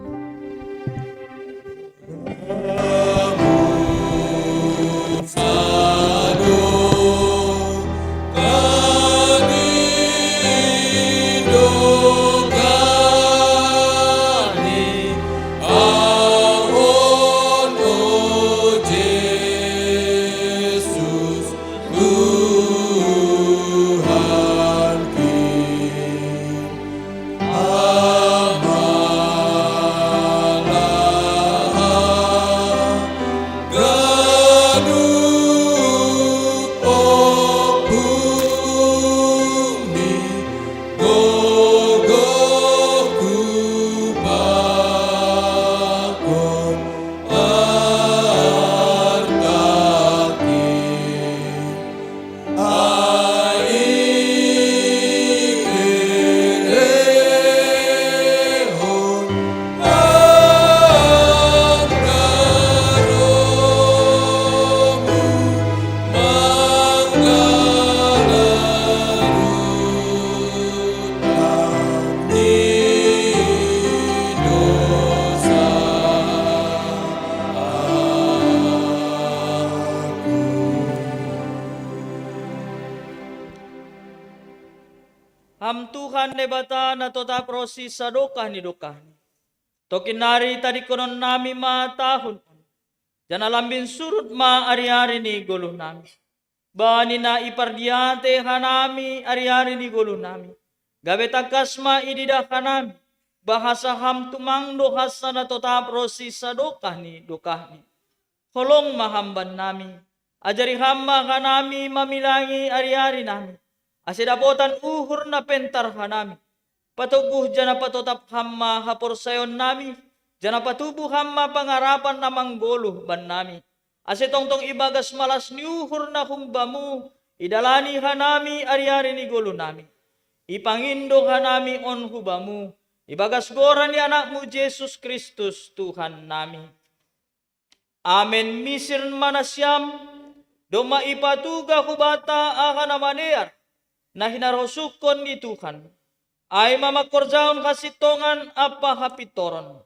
Ham Tuhan nebata na tota prosi sadokah ni dokah. Tokinari tadi konon nami ma tahun. Janalambin surut ma ari-ari ni guluh nami. Bani na ipardiate hanami ari-ari ni guluh nami. Gabe takas ma ididah hanami. Bahasa ham tumangdo hasa na tota prosi sadokah ni dokah ni. Holong mahamban nami. Ajari hamba hanami mamilangi ari-ari nami. Asidapotan uhur na pentar hanami. Patubuh jana patotap hamma hapor sayon nami. Jana patubuh hamma pangarapan na manggoluh ban nami. Asitongtong ibagas malas ni uhur na humbamu. Idalani hanami ari-ari ni gulu nami. Ipangindo hanami on hubamu. Ibagas goran ni anakmu Yesus Kristus Tuhan nami. Amen. Misir manasyam. Doma ipatuga hubata akan amanear. Na hinarosukon ni Tuhan. Ay mamakorjaon kasitongan apa hapitoron.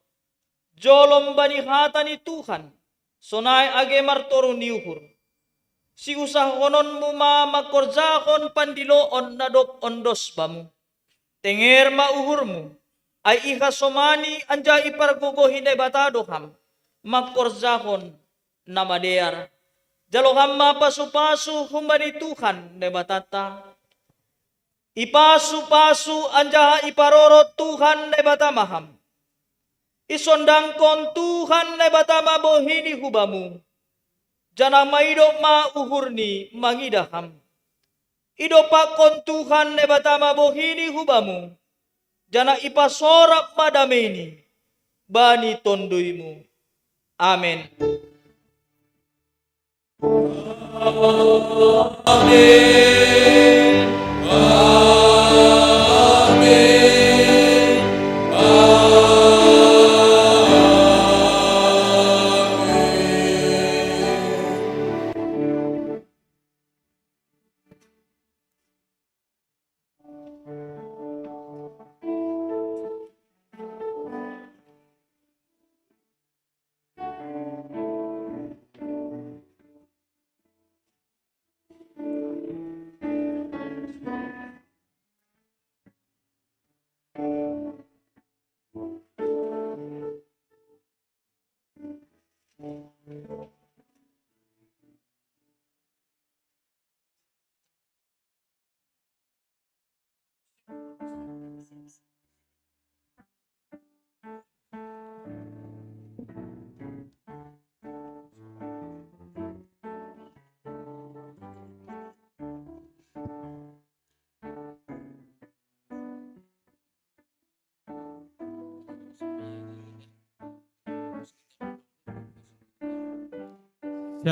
Jolom banihata ni Tuhan. Sonay age martoro niuhur. Si usahonon mo mamakorjaon pandiloon nadop ondos bamu. Tenger mauhur mo. Ay ikasomani anja ipargugohin ay batadoham. Makorjaon na madear. Jaloham mapasu-pasu humbani Tuhan na batata. Ipasu-pasu anjaha iparorot Tuhan na batamaham. Isondangkon Tuhan na batamabohini hubamu. Jana maido mauhurni mangidaham. Idopakon Tuhan na batamabohini hubamu. Jana ipasorap madameni. Bani tonduymu. Amin.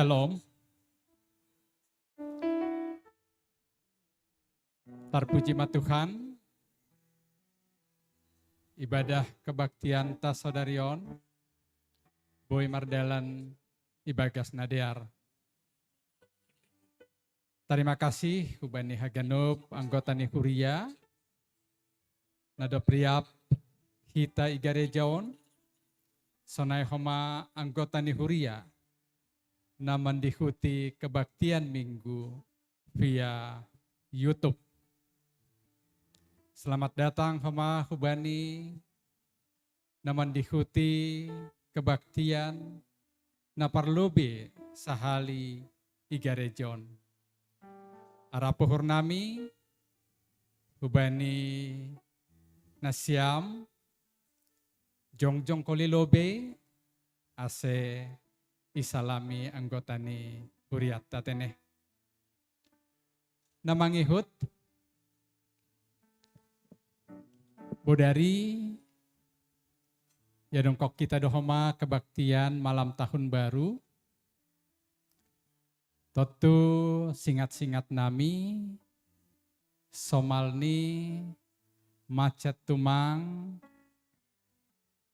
Shalom. Terpuji Tuhan. Ibadah kebaktian tas saudarion. Boy Mardalan Ibagas Nadear. Terima kasih Hubani Haganub anggota Nihuria. Nado priap hita igarejaon. Sonai homa anggota Nihuria. Naman diikuti kebaktian minggu via YouTube. Selamat datang homa Hubani. Naman diikuti kebaktian naparlobe sahali igarejon. Arapo hurnami Hubani nasyam jongjong kolilobe ase isalami anggota ni Huriat tatene. Namangihut bodari ya dongkok kita dohoma kebaktian malam tahun baru. Totu singat-singat nami somalni macet tumang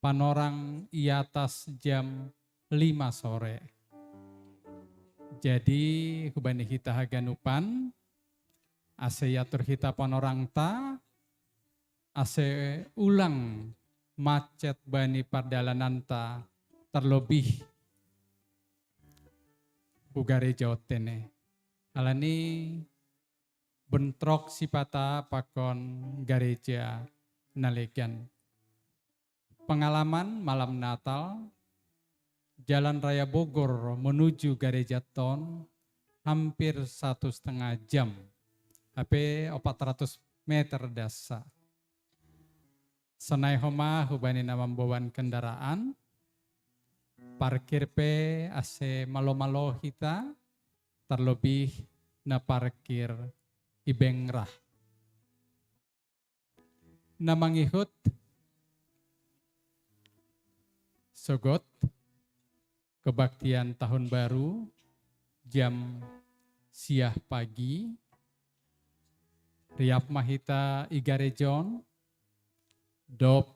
panorang iatas jam 5 sore. Jadi hubani hita haganupan ase yatur hita panorang ta ase ulang macet bani pardalanan ta terlebih ugare jawtene. Alani bentrok sipata pakon gareja nalegan. Pengalaman malam Natal Jalan Raya Bogor menuju Gereja Ton hampir 1,5 jam. HP 400 meter dasa. Senai homa hubani namambawan kendaraan. Parkir pe ase malo-malo hita. Terlebih na parkir ibengrah. Namangihut sogot kebaktian tahun baru jam siah pagi riap mahita igarejon dop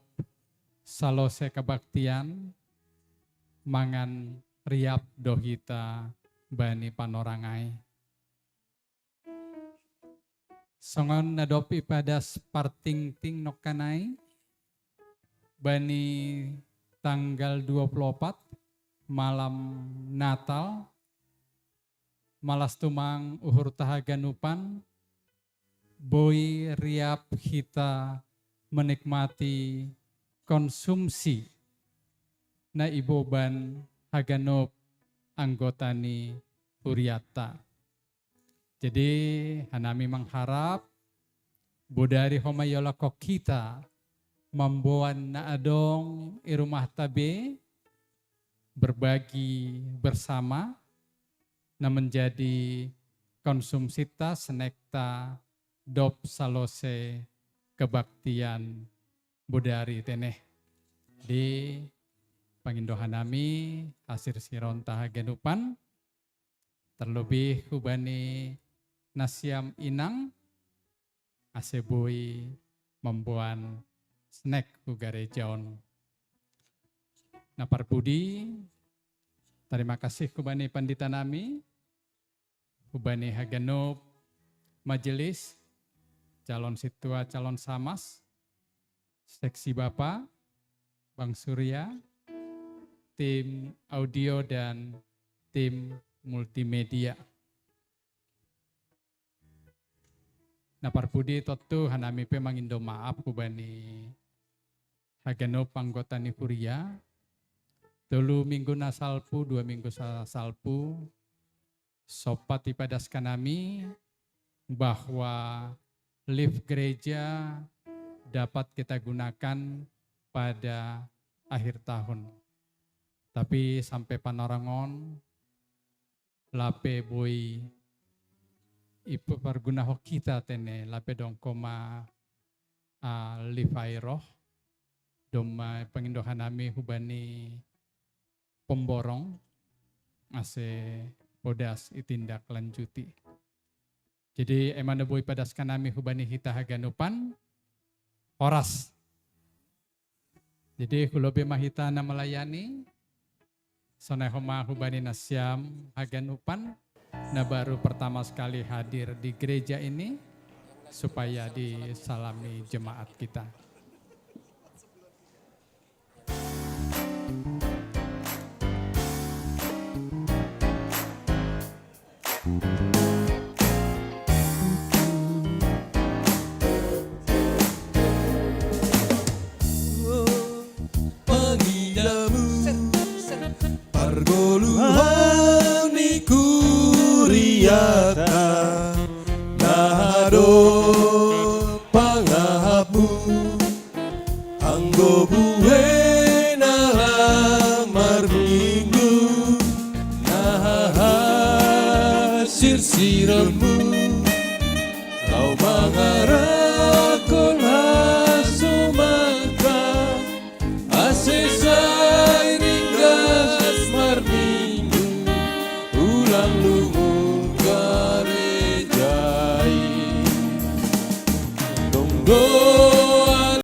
salose kebaktian mangan riap dohita bani panorangai songon nadop ipadas parting-ting nokanai bani tanggal 24 malam Natal, malas tumang uhur tahaganupan, boy riap kita menikmati konsumsi na iboban haganop anggotani Huriata. Jadi hanami mengharap bodari homayola kok kita membuan na adong irumah tabe berbagi bersama na menjadi konsumsita senekta dop salose kebaktian bodari teneh di pangindohanami asir sironta haganupan, terlebih hubani nasiam inang, asebui membuan snack hugare jaon. Napar budi, terima kasih hubani pandita nami, hubani haganup majelis, calon situa, calon samas, seksi Bapak, Bang Surya, tim audio dan tim multimedia. Napar budi totu hanami pe mangindo maaf hubani haganup anggota nipuria. Dulu minggu nasalpu, 2 minggu salpu, sopat ipadaskan kami bahwa lift gereja dapat kita gunakan pada akhir tahun. Tapi sampai panorangon, lape boy ipu pergunah kita tene, lape dong koma lift airoh, doma pengindohan nami hubani pemborong, ase podas itindak lanjuti. Jadi emana boy padaskan nami hubani hita haganupan horas. Jadi hulobe mahita na melayani sonai homa hubani nasiam haganupan na baru pertama sekali hadir di gereja ini supaya disalami jemaat kita. Pargoluhani kuriata nahado pangahapu anggo buena lamar minggu nah sir-siremu kau mengharap